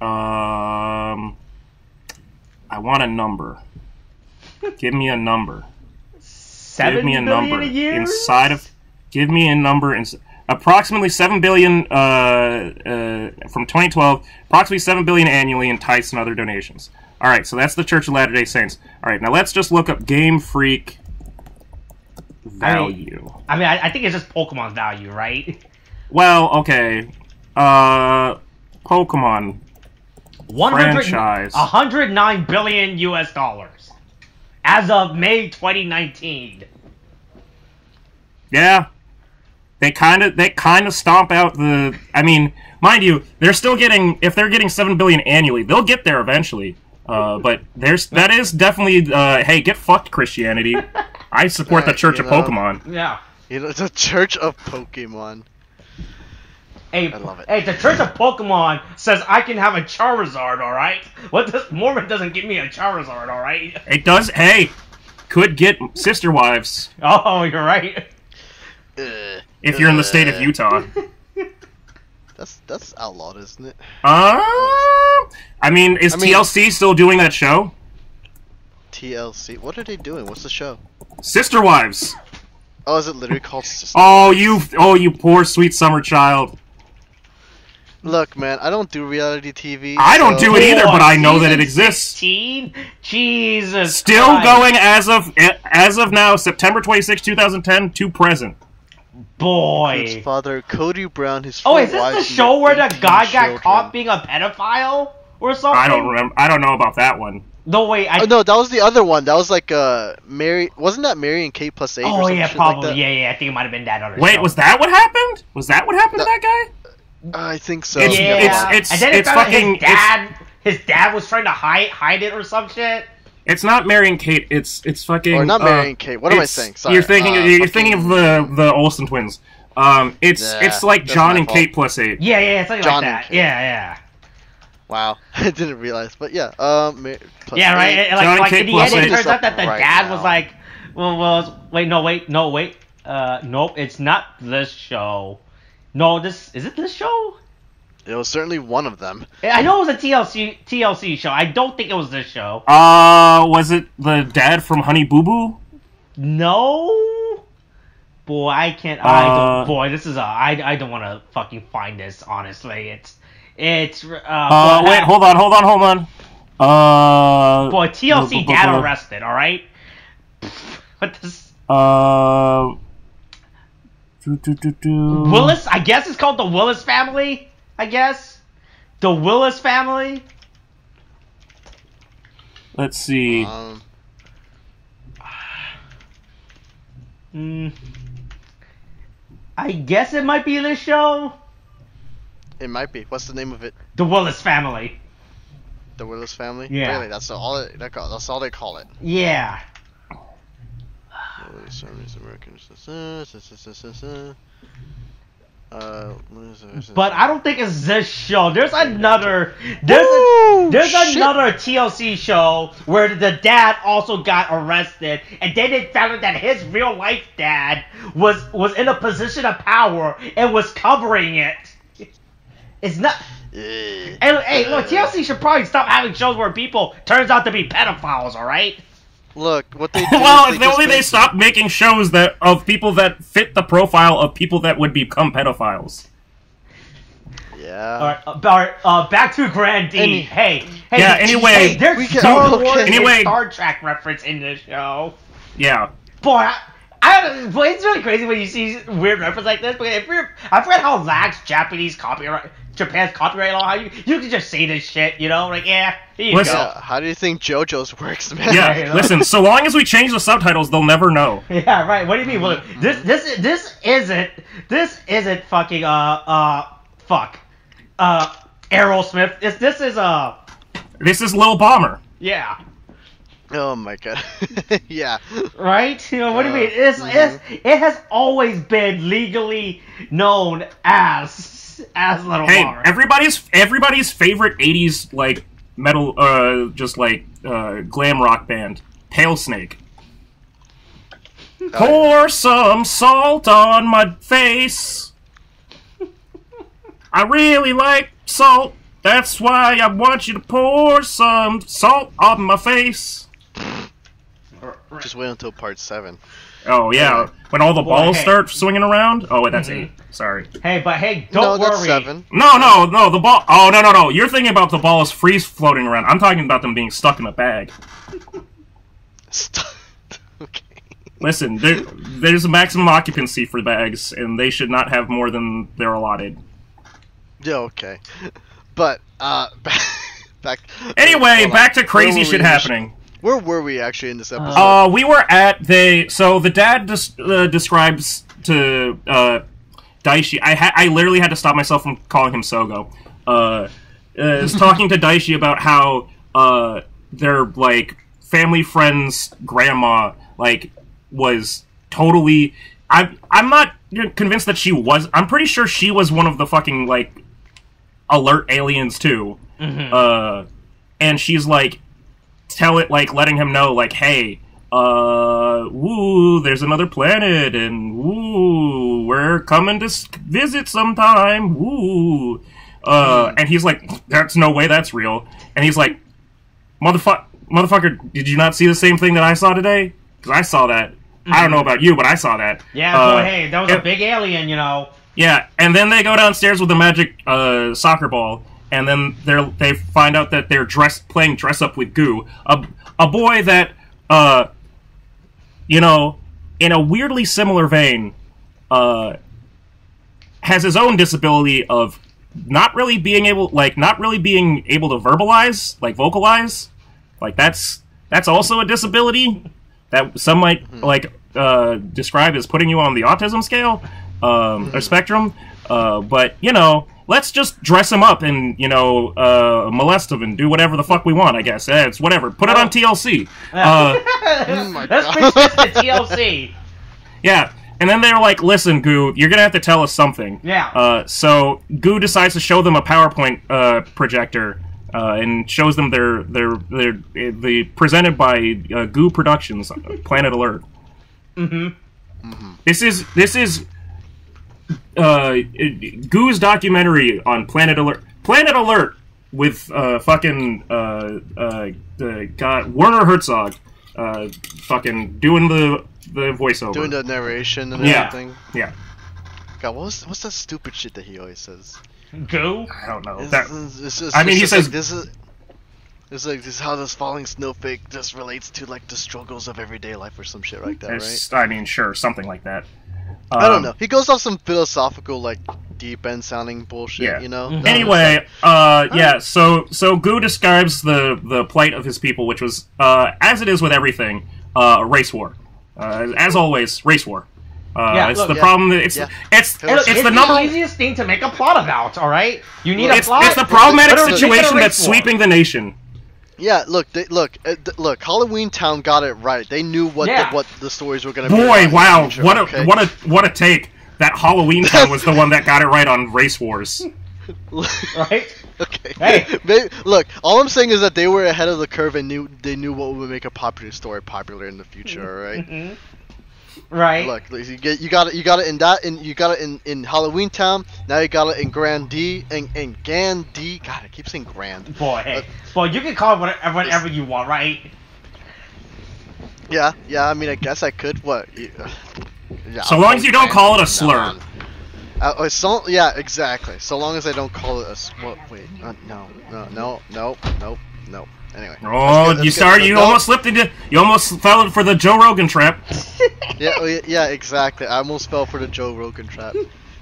I want a number. Give me a number. Give me a number a year? Inside of. Give me a number. Approximately $7 billion from 2012. Approximately $7 billion annually in tithes and other donations. All right, so that's the Church of Latter-day Saints. All right, now let's just look up Game Freak value. I think it's just Pokemon's value, right? Well, okay. Pokemon franchise. $109 billion US as of May 2019. Yeah. They kind of stomp out the. I mean, mind you, they're still getting. If they're getting $7 billion annually, they'll get there eventually. But that is definitely. Hey, get fucked, Christianity. I support the Church of Pokemon. Yeah. The Church of Pokemon. Hey, I love it. Hey, the Church of Pokemon says I can have a Charizard, all right? Mormon doesn't give me a Charizard, all right? It does. Hey, could get sister wives. Oh, you're right. If you're in the state of Utah. That's outlawed, isn't it? I mean, is TLC still doing that show? TLC? What are they doing? What's the show? Sister Wives. Oh, is it literally called Sister Wives? You poor sweet summer child. Look, man, I don't do reality TV. I don't do it either, but I know that it exists. 16? Jesus Still Christ. Going as of now, September 26, 2010 to present. Boy. His father, Cody Brown, his is this the show where the guy got caught being a pedophile or something? I don't remember. I don't know about that one. No, wait. Oh no, that was the other one. That was like Mary. Wasn't that Mary and Kate plus 8? Oh or some yeah, shit probably. Like that? Yeah. I think it might have been that other. Wait, show. was that what happened? Was that what happened to that guy? I think so. Yeah. It's and then it's found out fucking his dad was trying to hide it or some shit. It's not Mary and Kate. It's fucking. Or not Mary and Kate. What am I saying? Sorry. You're thinking of the Olsen twins. It's like John and Kate plus 8. Yeah, something John like that. Yeah. Wow, I didn't realize, but yeah, plus Yeah, right. 8. Like in the end, it turns Up out that the right dad now. was like, wait. Nope, it's not this show. No, is it this show? It was certainly one of them. I know it was a TLC show. I don't think it was this show. Was it the dad from Honey Boo Boo? No. Boy, I can't. Boy, this is I don't want to fucking find this. Honestly, it's. Wait, hold on. Boy, TLC dad arrested. All right. What this? Willis. I guess it's called the Willis family. I guess the Willis family. Let's see. I guess it might be this show. It might be. What's the name of it? The Willis family. The Willis family? Yeah. Really? That's all they call it. Yeah. But I don't think it's this show. There's another another TLC show where the dad also got arrested, and then they found out that his real life dad was in a position of power and was covering it. It's not. Hey, look, TLC should probably stop having shows where people turns out to be pedophiles. All right. Look, what they do well, if only they stopped making shows of people that fit the profile of people that would become pedophiles. Yeah. All right. Back to GandD. Hey. Yeah. Anyway, there's Star Wars and Star Trek reference in this show. Yeah. Boy, it's really crazy when you see weird reference like this. But I forget how lax Japan's copyright law. How you can just say this shit, like here you go. Yeah, how do you think JoJo's works, man? Yeah, listen. So long as we change the subtitles, they'll never know. Yeah, right. What do you mean? Well, this isn't fucking Aerosmith. This is Lil Bomber. Yeah. Oh my god. Yeah. Right? What do you mean? It has always been legally known as Little Bomber. Everybody's favorite 80s like metal glam rock band, Pale Snake. Pour some salt on my face. I really like salt. That's why I want you to pour some salt on my face. Just wait until part 7. Oh, yeah. When all the balls start swinging around? Oh, wait, that's 8. Sorry. Hey, don't worry. That's 7. No, the ball... Oh, no. You're thinking about the balls freeze floating around. I'm talking about them being stuck in a bag. Okay. Listen, there's a maximum occupancy for bags, and they should not have more than they're allotted. Yeah, okay. But, back... Anyway, back to crazy shit happening. Where were we actually in this episode? We were at so the dad describes to Daishi. I literally had to stop myself from calling him Sogo. Is talking to Daishi about how their like family friend's grandma like was totally. I'm not convinced that she was. I'm pretty sure she was one of the fucking like alert aliens too. Mm-hmm. And she's like. Letting him know, like, hey, there's another planet, and we're coming to visit sometime, and he's like, there's no way that's real, and he's like, motherfucker, did you not see the same thing that I saw today? Because I saw that. I don't know about you, but I saw that. Yeah, boy, hey, that was a big alien, Yeah, and then they go downstairs with the magic soccer ball, and then they find out that they're playing dress up with Goo, a boy that, in a weirdly similar vein, has his own disability of not really being able to vocalize, Like that's also a disability that some might describe as putting you on the autism scale or spectrum. But you know, let's just dress him up and molest him and do whatever the fuck we want. I guess it's whatever. Put it on TLC. Let's bring this to TLC. Yeah. And then they're like, "Listen, Goo, you're gonna have to tell us something." Yeah. So Goo decides to show them a PowerPoint projector, and shows them their presented by Goo Productions, Planet Alert. This is Goo's documentary on Planet Alert. Planet Alert with fucking Werner Herzog, fucking doing the voiceover, doing the narration and everything. Yeah. God, what's that stupid shit that he always says? Goo? I don't know. He says this is how this falling snowflake just relates to like the struggles of everyday life or some shit like that, right? I mean, sure, something like that. I don't know. He goes off some philosophical, like deep end sounding bullshit, yeah. you know. Anyway, yeah. So Goo describes the plight of his people, which was, as it is with everything, race war. As always, race war. Problem that it's the number easiest thing to make a plot about. All right, you need a plot. It's the problematic situation that's sweeping the nation. Yeah, look, Halloween Town got it right. They knew what the stories were going to be. Boy, wow, what a take. That Halloween Town was the one that got it right on race wars. Right? Okay. Hey. Look, all I'm saying is that they were ahead of the curve and they knew what would make a popular story popular in the future. All right. Right. Look, you got it in Halloween Town. Now you got it in GandD and GandD. God, I keep saying Grand. Boy, you can call it whatever you want, right? Yeah. I mean, I guess I could. What? Yeah, so long as you don't call it a slur. Yeah, exactly. So long as I don't call it a wait. No. Anyway. Oh, you almost slipped into. You almost fell for the Joe Rogan trap. Yeah, exactly. I almost fell for the Joe Rogan trap.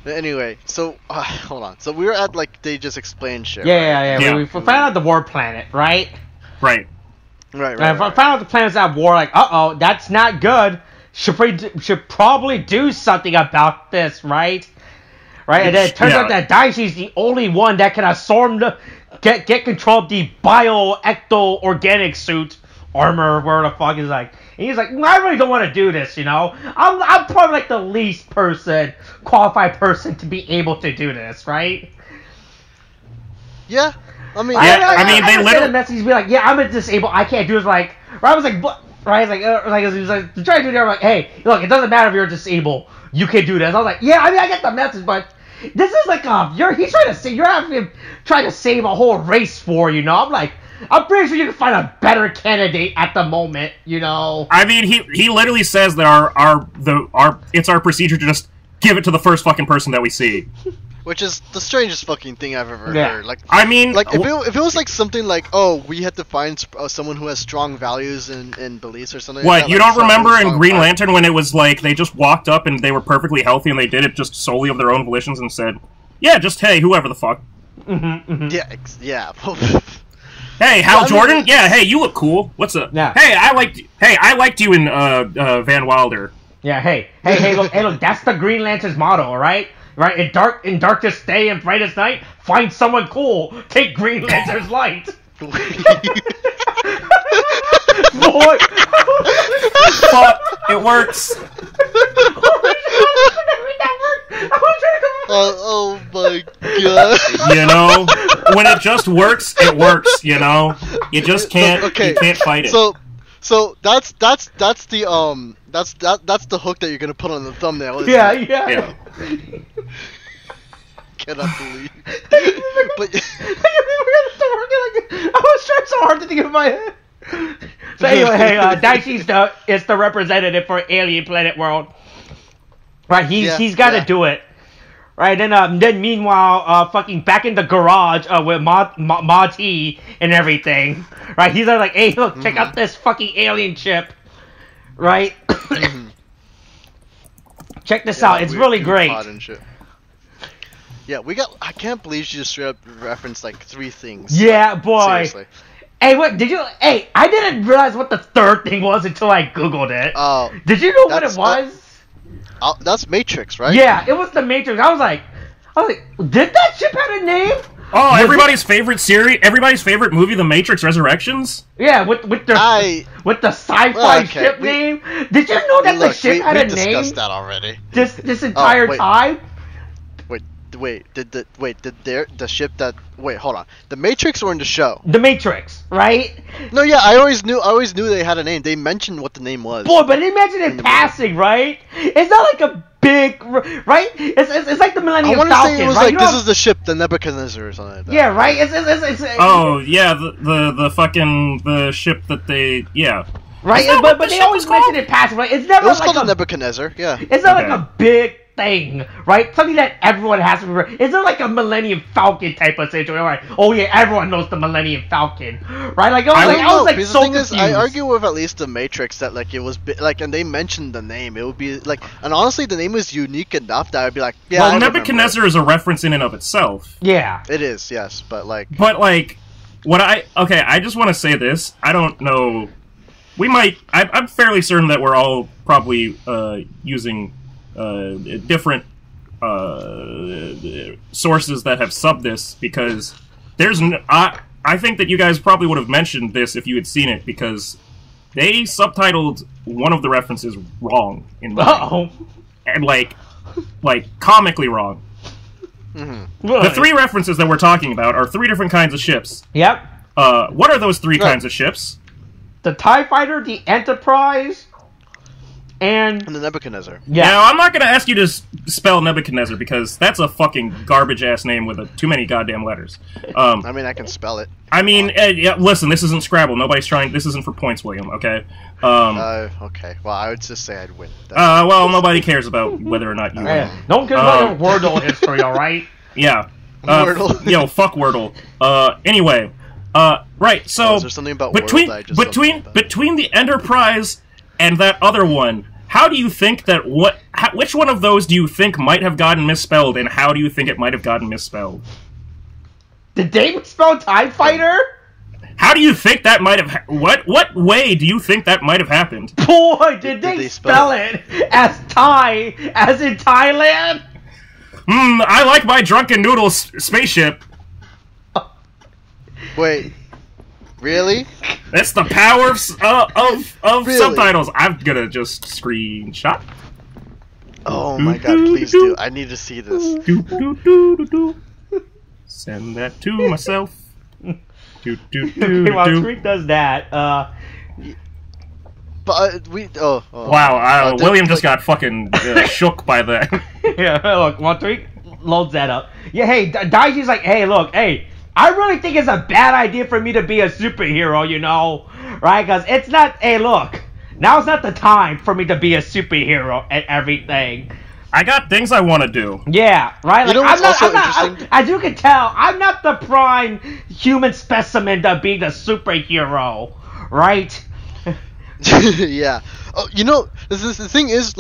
But anyway, so hold on. So we were at like they just explained shit. Yeah. We found out the war planet, right? Right. Found out the planet's at war. Like, that's not good. Should probably do something about this, right? Right, and then it turns out that Daishi's the only one that can absorb get control of the bio-ecto-organic suit armor, where the fuck is like. And he's like, I really don't want to do this, you know. I'm probably like the least qualified person to be able to do this, right? Yeah, I mean, they literally the message be like, yeah, I'm disabled, I can't do this. Like, right, I was like, right, he's like, to try to do that. I'm like, hey, look, it doesn't matter if you're disabled, you can do this. I was like, yeah, I mean, I get the message, but this is like, he's trying to say, you're having him trying to save a whole race war, you know. I'm like, I'm pretty sure you can find a better candidate at the moment, you know. I mean, he literally says that it's our procedure to just give it to the first fucking person that we see. Which is the strangest fucking thing I've ever heard. Like, I mean, like if it was like something like, oh, we had to find someone who has strong values and beliefs or something. What, like you that, don't remember in Green Lantern when it was like they just walked up and they were perfectly healthy and they did it just solely of their own volitions and said, yeah, just hey, whoever the fuck. Yeah. Hey, Hal Jordan? Yeah, hey, you look cool. What's up? Yeah. Hey, I liked you in Van Wilder. Yeah, hey, look, that's the Green Lantern's motto, alright? Right, in darkest day and brightest night, find someone cool. Take Green Lantern's light. Boy, but it works. Oh my god! You know, when it just works, it works. You know, you just can't. You can't fight it. So that's the that's the hook that you're gonna put on the thumbnail. Yeah. Cannot believe. But I was trying so hard to think of my head. So anyway, hey, Daishi's is the representative for Alien Planet World. Right, he's got to do it. Right, then meanwhile, fucking back in the garage with Mati and everything. Right, he's like, hey, look, check out this fucking alien ship. Right. Check this out. It's really great. Yeah, I can't believe she just straight up referenced like 3 things. Yeah, boy. Seriously. Hey, what did you? Hey, I didn't realize what the third thing was until I googled it. Oh. Did you know what it was? That's Matrix, right? Yeah, it was the Matrix. I was like, did that ship have a name? Oh, everybody's favorite series, everybody's favorite movie, The Matrix Resurrections? Yeah, with the sci-fi ship name. Did you know that the ship had a name? We discussed that already. This entire time? Did the ship that hold on. The Matrix or in the show? The Matrix, right? No, yeah, I always knew they had a name. They mentioned what the name was. Boy, but they mentioned it in passing, right? It's not like a big, right? It's like the Millennium Falcon, I want to say it was right? like, this is the ship, the Nebuchadnezzar or something like that. Yeah, right? It's the fucking, the ship that they, yeah. Right, but they always mention it passing, right? It's never it was like called Nebuchadnezzar, yeah. It's not like a big thing, right? Something that everyone has to remember. It's not like a Millennium Falcon type of situation, right? Oh yeah, everyone knows the Millennium Falcon, right? Like I was so confused. I argue with at least the Matrix that like it was like, and they mentioned the name. It would be like, and honestly, the name was unique enough that I'd be like, yeah. Well, Nebuchadnezzar is a reference in and of itself. Yeah, it is. Yes, but like, I just want to say this. I don't know. We might. I'm fairly certain that we're all probably using different sources that have subbed this, because there's I think that you guys probably would have mentioned this if you had seen it, because they subtitled one of the references wrong in my and like comically wrong. Mm-hmm. The three references that we're talking about are three different kinds of ships. Yep. What are those three kinds of ships? The TIE Fighter, the Enterprise, and the Nebuchadnezzar. Yeah. Now, I'm not going to ask you to spell Nebuchadnezzar, because that's a fucking garbage-ass name with too many goddamn letters. I mean, I can spell it. I mean, yeah, listen, this isn't Scrabble. Nobody's trying... This isn't for points, William, okay? Okay. Well, I would just say I'd win. Well, nobody cares about whether or not you win. No one cares about your Wordle history, alright? Yeah. Wordle. Yo, fuck Wordle. Anyway... right, so is there something about between the Enterprise and that other one, how do you think that which one of those do you think might have gotten misspelled, and how do you think it might have gotten misspelled? Did they misspell TIE Fighter? How do you think that might have what way do you think that might have happened? Boy, did they spell it as Thai, as in Thailand? I like my drunken noodle spaceship. Wait, really? That's the power of really? subtitles. I'm gonna just screenshot. Oh my god, please do. I need to see this. Send that to myself. While Tariq does that, but wow, William just got fucking shook by that. Yeah, look, while Tariq loads that up. Yeah, hey, Daiji's like, hey, I really think it's a bad idea for me to be a superhero, you know, right? Because it's not, hey, look, now's not the time for me to be a superhero and everything. I got things I want to do. Yeah, right? Like, I'm not, as you can tell, I'm not the prime human specimen to be the superhero, right? Yeah. Oh, you know, the thing is,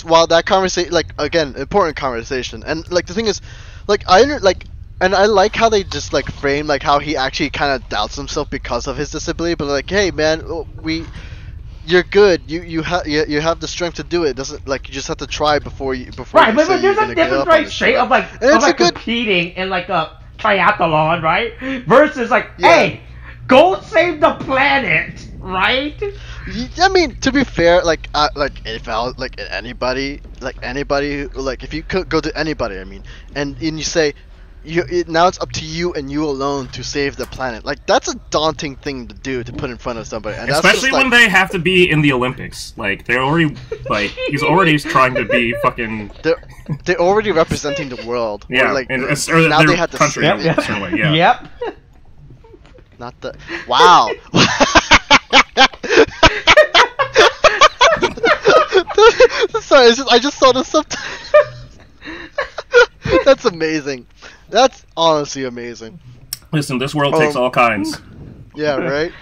while that conversation, like, again, important conversation, and, like, the thing is, like, and I like how they just like frame like how he actually kind of doubts himself because of his disability, but like, hey man, you're good. You have the strength to do it. Doesn't like you just have to try before right, but there's a difference, right? Straight of like competing in like a triathlon, right? Versus like, hey, go save the planet, right? I mean, to be fair, like if I was like anybody, if you could go to anybody, I mean, and you say. Now it's up to you and you alone to save the planet. Like, that's a daunting thing to do, to put in front of somebody. And especially when they have to be in the Olympics. Like, they're already, like, he's already trying to be fucking... They're already representing the world. Yeah, like, or now they have to country. save it. Way, yeah. Yep. Not the... Wow. Sorry, I just saw the subtitle. That's amazing. That's honestly amazing. Listen, this world takes all kinds. Yeah, right.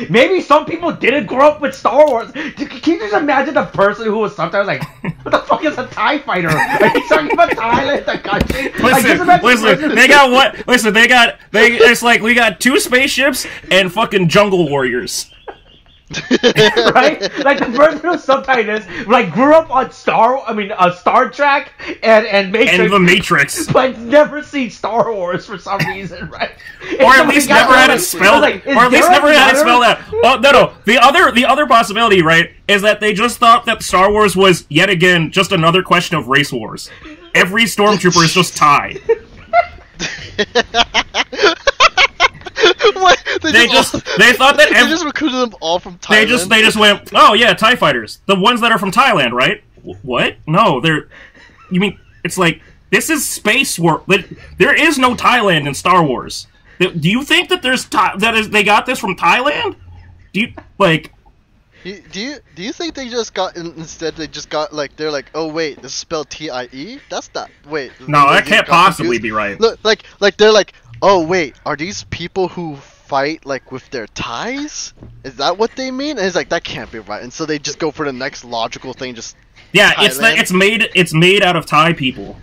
Maybe some people didn't grow up with Star Wars. Can you just imagine the person who was sometimes like, "What the fuck is a TIE fighter? Are you talking about Thailand, the country?" Listen. They got what? Listen, it's like we got 2 spaceships and fucking jungle warriors. Right? Like the person who sometimes like grew up on Star Trek and Matrix, and the Matrix, but never seen Star Wars for some reason, right? Or at least never had it spelled. Or at least never had it spelled out. Oh no. The other possibility, right, is that they just thought that Star Wars was yet again just another question of race wars. Every stormtrooper is just Thai. What? They thought that they just recruited them all from Thailand. They just went, oh yeah, TIE fighters, the ones that are from Thailand, right? What? No, you mean it's like this is space war? There is no Thailand in Star Wars. Do you think that they got this from Thailand? Do you like? Do you think they just got instead? They just got like they're like, oh wait, this is spelled TIE. That's not wait. No, that can't possibly be right. Look, like they're like, oh wait, are these people who fight like with their ties? Is that what they mean? And it's like that can't be right. And so they just go for the next logical thing. Just Thailand. It's made out of Thai people.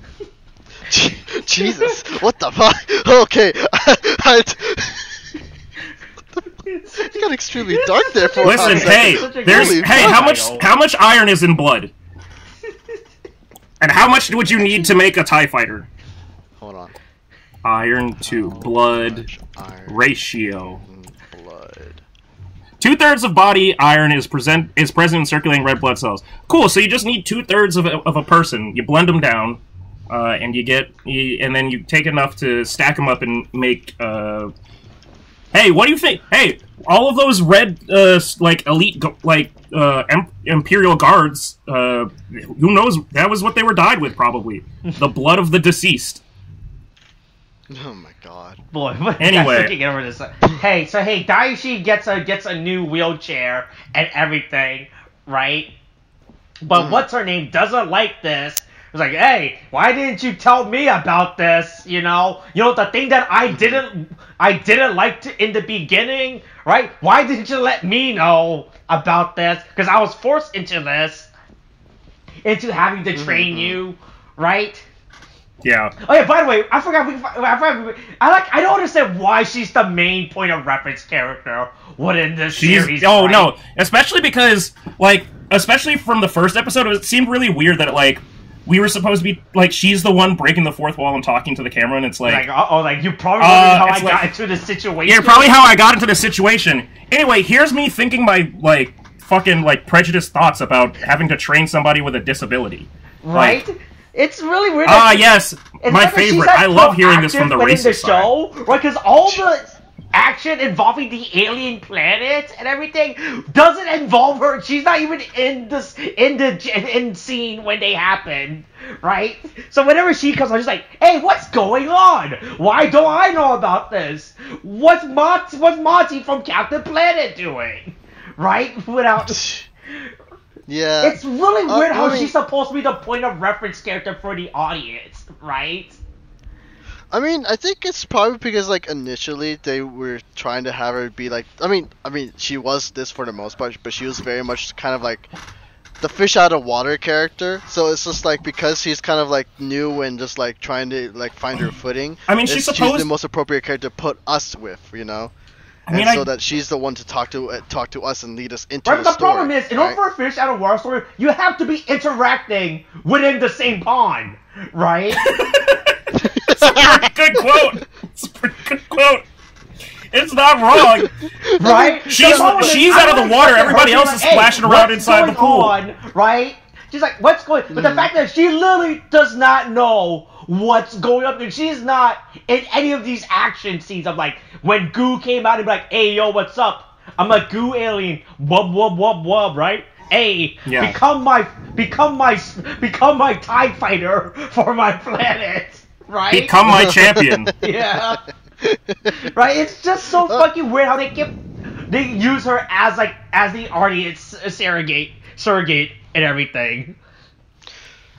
Jesus, what the fuck? Okay, it got extremely dark there for Listen, how much iron is in blood? And how much would you need to make a TIE fighter? Hold on. Iron to blood ratio. Blood. 2/3 of body iron is present in circulating red blood cells. Cool. So you just need 2/3 of a person. You blend them down, and and then you take enough to stack them up and make. Hey, what do you think? Hey, all of those red, like elite, Imperial guards. Who knows? That was what they were dyed with, probably. The blood of the deceased. Oh my god. Boy, anyway. Get over this. Hey, Daishi gets a new wheelchair and everything, right? But what's her name doesn't like this. It's like, hey, why didn't you tell me about this? You know the thing that I didn't like in the beginning, right? Why didn't you let me know about this? Because I was forced into having to train you, right? Yeah. Oh yeah. By the way, I forgot. I don't understand why she's the main point of reference character within this series. Oh right? No, especially because especially from the first episode, it seemed really weird that we were supposed to be she's the one breaking the fourth wall and talking to the camera, and it's you probably wondered how I got into this situation. Yeah, probably how I got into this situation. Anyway, here's me thinking my fucking prejudiced thoughts about having to train somebody with a disability. Right. It's really weird. Yes, my favorite. I love hearing this from the racist side. Right, because all the action involving the alien planet and everything doesn't involve her. She's not even in the scene when they happen, right? So whenever she comes on, she's like, "Hey, what's going on? Why don't I know about this? What's Monty from Captain Planet doing?" Right? Yeah. It's really weird how she's supposed to be the point of reference character for the audience, right? I mean, I think it's probably because initially they were trying to have her be I mean she was this for the most part, but she was very much kind of the fish out of water character. So it's just because she's kind of new and just trying to find her footing. I mean, she's the most appropriate character to put us with, so that she's the one to talk to us and lead us into the story. The problem is, in order for a fish out of water story, you have to be interacting within the same pond, right? It's a pretty good quote. It's not wrong, right? She's out of the water. Everybody else is splashing around inside the pool, right? She's like, what's going on? But the fact that she literally does not know what's going on, and she's not in any of these action scenes of when Goo came out and be like, hey, yo, what's up? I'm a Goo alien. Wub, wub, wub, wub, right? Hey, yeah. become my TIE fighter for my planet, right? Become my champion. Yeah. Right? It's just so fucking weird how they use her as the audience surrogate and everything.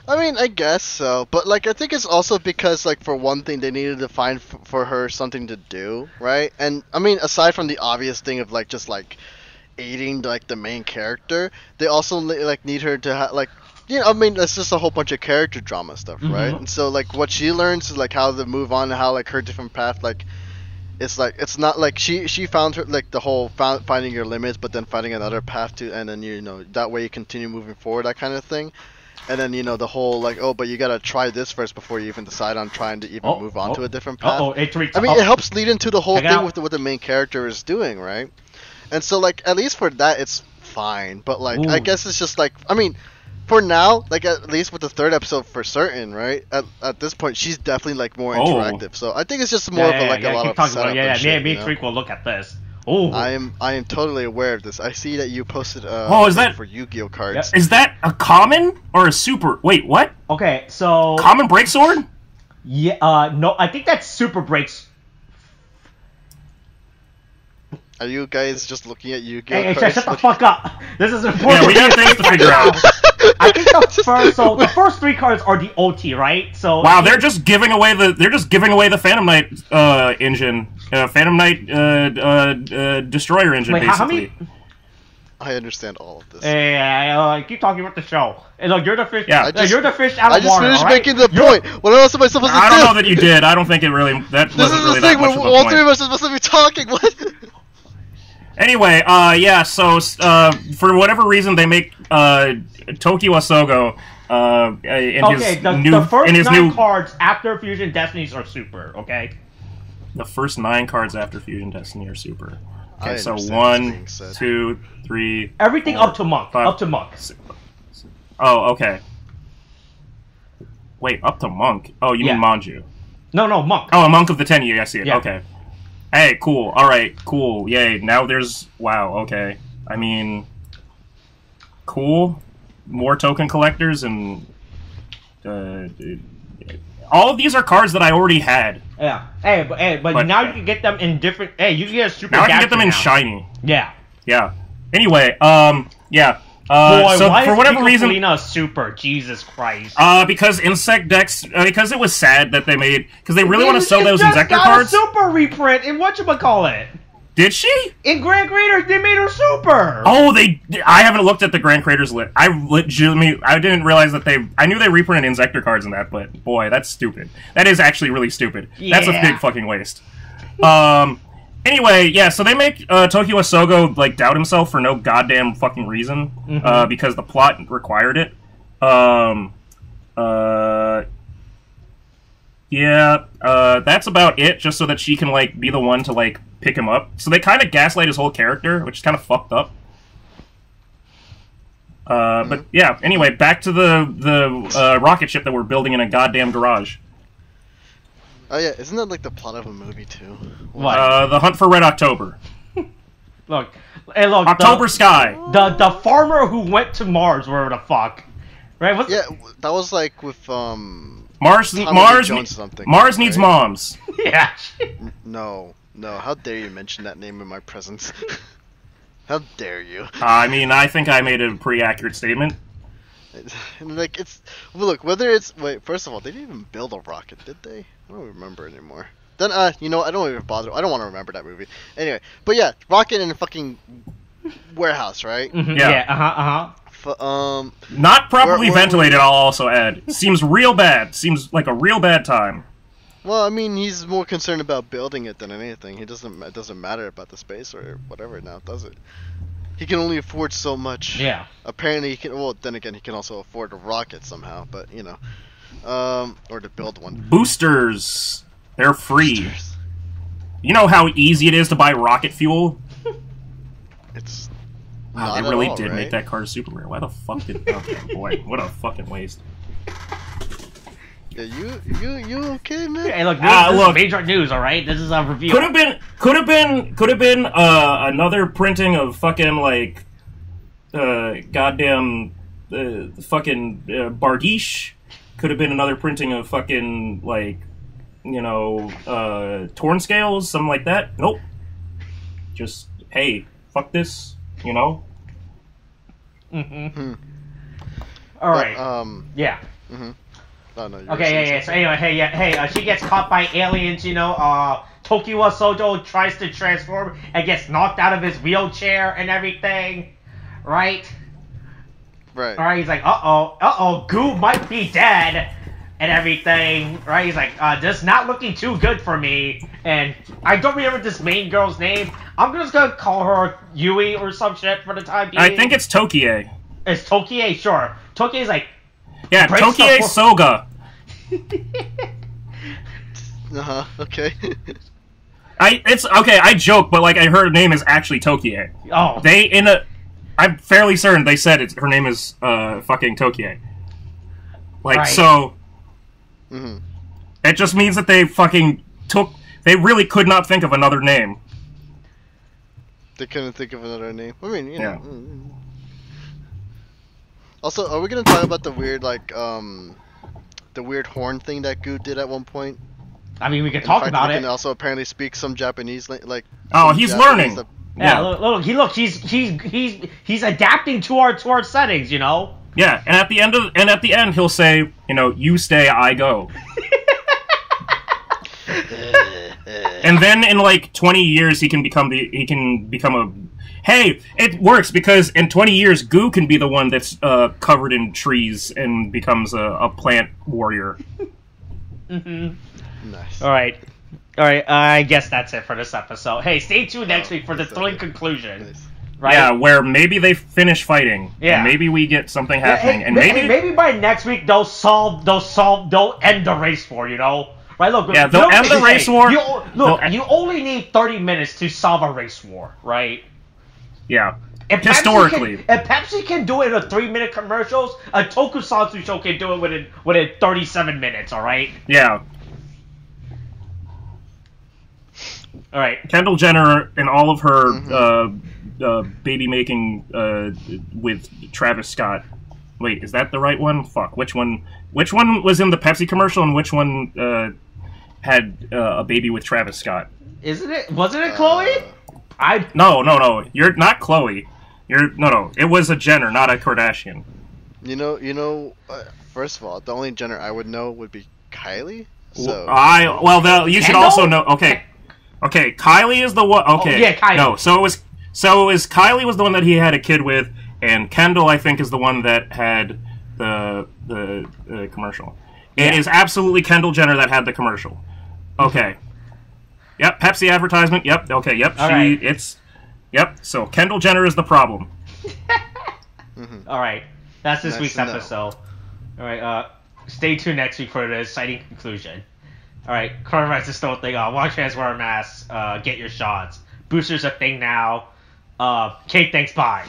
I mean, I guess so, but like I think it's also because like for one thing they needed to find for her something to do, right? And I mean, aside from the obvious thing of like just like aiding like the main character, they also like need her to like I mean, it's just a whole bunch of character drama stuff, right? And so like what she learns is like how to move on, how like her different path, like it's not like she found her like the whole finding your limits, but then finding another path to, and then that way you continue moving forward, that kind of thing. And then the whole like, oh, but you gotta try this first before you even decide on trying to even move on to a different path. I mean, it helps lead into the whole thing with what the main character is doing, right? And so like at least for that it's fine, but like I guess it's just like, I mean, for now, like at least with the third episode for certain, right? At this point, she's definitely like more interactive. So I think it's just more of a lot of setup. Me and Tariq will look at this. Oh, I am totally aware of this. I see that you posted is that for Yu-Gi-Oh cards. Is that a common or a super? Wait, what? Okay, so common break sword? Yeah, no, I think that's super breaks. Are you guys just looking at Yu-Gi-Oh Hey, cards? shut the fuck up. This is important. Yeah, we got things to figure out. I think the first 3 cards are the OT, right? So wow, they're just giving away the Phantom Knight engine, Phantom Knight destroyer engine. Wait, basically. how many? I understand all of this. Hey, keep talking about the show. Hey, look, you're the fish. Yeah, you're the fish out of water. I just finished right? making the point. What else am I supposed to do? I don't know that you did. I don't think it really. That this wasn't is really the thing that much where of a all point. 3 of us are supposed to be talking. What? Anyway, yeah. So for whatever reason, they make Tokyo Asogo the first 9 cards after Fusion Destinies are super. Okay. The first 9 cards after Fusion Destiny are super. Okay, so understand 1, 2, 3. Everything 4, up to monk. 5, up to monk. 6. Oh, okay. Wait, up to monk. Oh, you mean Manju? No, monk. Oh, a monk of the 10 year. I see it. Yeah. Okay. Hey, cool. All right, cool. Yay. Now there's okay. I mean, cool. More token collectors and all of these are cards that I already had. Yeah. But now you can get them in different. Hey, you can get a super. Now I can get them in now. shiny. Yeah. Yeah. Anyway, yeah. Boy, so why for is whatever reason, Felina super? Jesus Christ. Because Insect decks, because it was sad that they made, because they really want to sell those Insector got cards. A super reprint in whatchamacallit. Did she? In Grand Creators, they made her super. Oh, I haven't looked at the Grand Creators list. I didn't realize that I knew they reprinted Insector cards in that, but boy, that's stupid. That is actually really stupid. Yeah. That's a big fucking waste. Anyway, yeah, so they make Tokyo Asogo like doubt himself for no goddamn fucking reason, because the plot required it. That's about it, just so that she can like be the one to like pick him up. So they kind of gaslight his whole character, which is kind of fucked up. But yeah, anyway, back to the rocket ship that we're building in a goddamn garage. Oh yeah, isn't that like the plot of a movie too? What? The Hunt for Red October. Look, October Sky. The farmer who went to Mars, wherever the fuck, right? Yeah, that was like with Mars needs moms. Yeah. No, how dare you mention that name in my presence? How dare you? I mean, I think I made a pretty accurate statement. Like wait, first of all, they didn't even build a rocket, did they? I don't remember anymore. Then I don't even bother. I don't want to remember that movie. Anyway, but yeah, rocket in a fucking warehouse, right? Yeah. Not properly ventilated. I'll also add. Seems real bad. Seems like a real bad time. Well, I mean, he's more concerned about building it than anything. It doesn't matter about the space or whatever now, does it? He can only afford so much. Yeah. Apparently, he can. Well, then again, he can also afford a rocket somehow. But or to build one. Boosters. They're free. Boosters. You know how easy it is to buy rocket fuel? It's. Wow, they really did make that card super rare. Why the fuck did? Okay, boy, what a fucking waste. Yeah, you okay, man? Hey, look, this is major news, all right? This is a review. Could have been another printing of fucking like, goddamn, fucking Bardiche. Could have been another printing of fucking like, Torn Scales, something like that. Nope. Just hey, fuck this, All right. But, yeah. Mm-hmm. Oh, no, Okay, yeah. So anyway, hey, she gets caught by aliens, you know. Tokiwa Sojo tries to transform and gets knocked out of his wheelchair and everything, right? Right. Alright, he's like, Goo might be dead and everything, right? He's like, this is not looking too good for me. And I don't remember this main girl's name. I'm just gonna call her Yui or some shit for the time being. I think it's Tokie. It's Tokie, sure. Tokie's like, yeah, Tokie Soga. Okay. I joke, but like her name is actually Tokie. Oh. I'm fairly certain they said her name is fucking Tokie. Like, right. So Mm-hmm. it just means that they really could not think of another name. They couldn't think of another name. I mean, you Yeah. know. Also, are we gonna talk about the weird, like, the weird horn thing that Goo did at one point? I mean, we can talk about it. He can also apparently speak some Japanese, like. Oh, he's learning. Yeah, look, he's adapting to our settings, you know. Yeah, and at the end he'll say, you know, you stay, I go. And then in like 20 years he can become a. Hey, it works because in 20 years Goo can be the one that's covered in trees and becomes a plant warrior. Mm-hmm. Nice. All right. I guess that's it for this episode. Hey, stay tuned next week for the thrilling conclusion. Nice. Right? Yeah, where maybe they finish fighting. Yeah. And maybe we get something happening, and maybe by next week they'll end the race war. You know, right? Look, yeah, they'll end the race war. You only need 30 minutes to solve a race war, right? Yeah. If Historically, if Pepsi can do it in 3-minute commercials, a tokusatsu show can do it within 37 minutes. All right. Yeah. All right. Kendall Jenner and all of her baby making with Travis Scott. Wait, is that the right one? Fuck. Which one was in the Pepsi commercial and which one had a baby with Travis Scott? Wasn't it Chloe? No. You're not Chloe. No. It was a Jenner, not a Kardashian. You know. First of all, the only Jenner I would know would be Kylie. So. You should also know. Okay, Kylie is the one. Okay, oh, yeah, Kylie. No, so it was Kylie was the one that he had a kid with, and Kendall I think is the one that had the commercial. Yeah. It is absolutely Kendall Jenner that had the commercial. Okay. Yep, Pepsi advertisement. Yep. Okay. Yep. Yep. So Kendall Jenner is the problem. All right, that's this Nice week's to know. episode. All right, stay tuned next week for the exciting conclusion. All right, coronavirus is still a thing. Wash your hands, wear a mask, get your shots. Boosters a thing now. Okay, thanks, bye.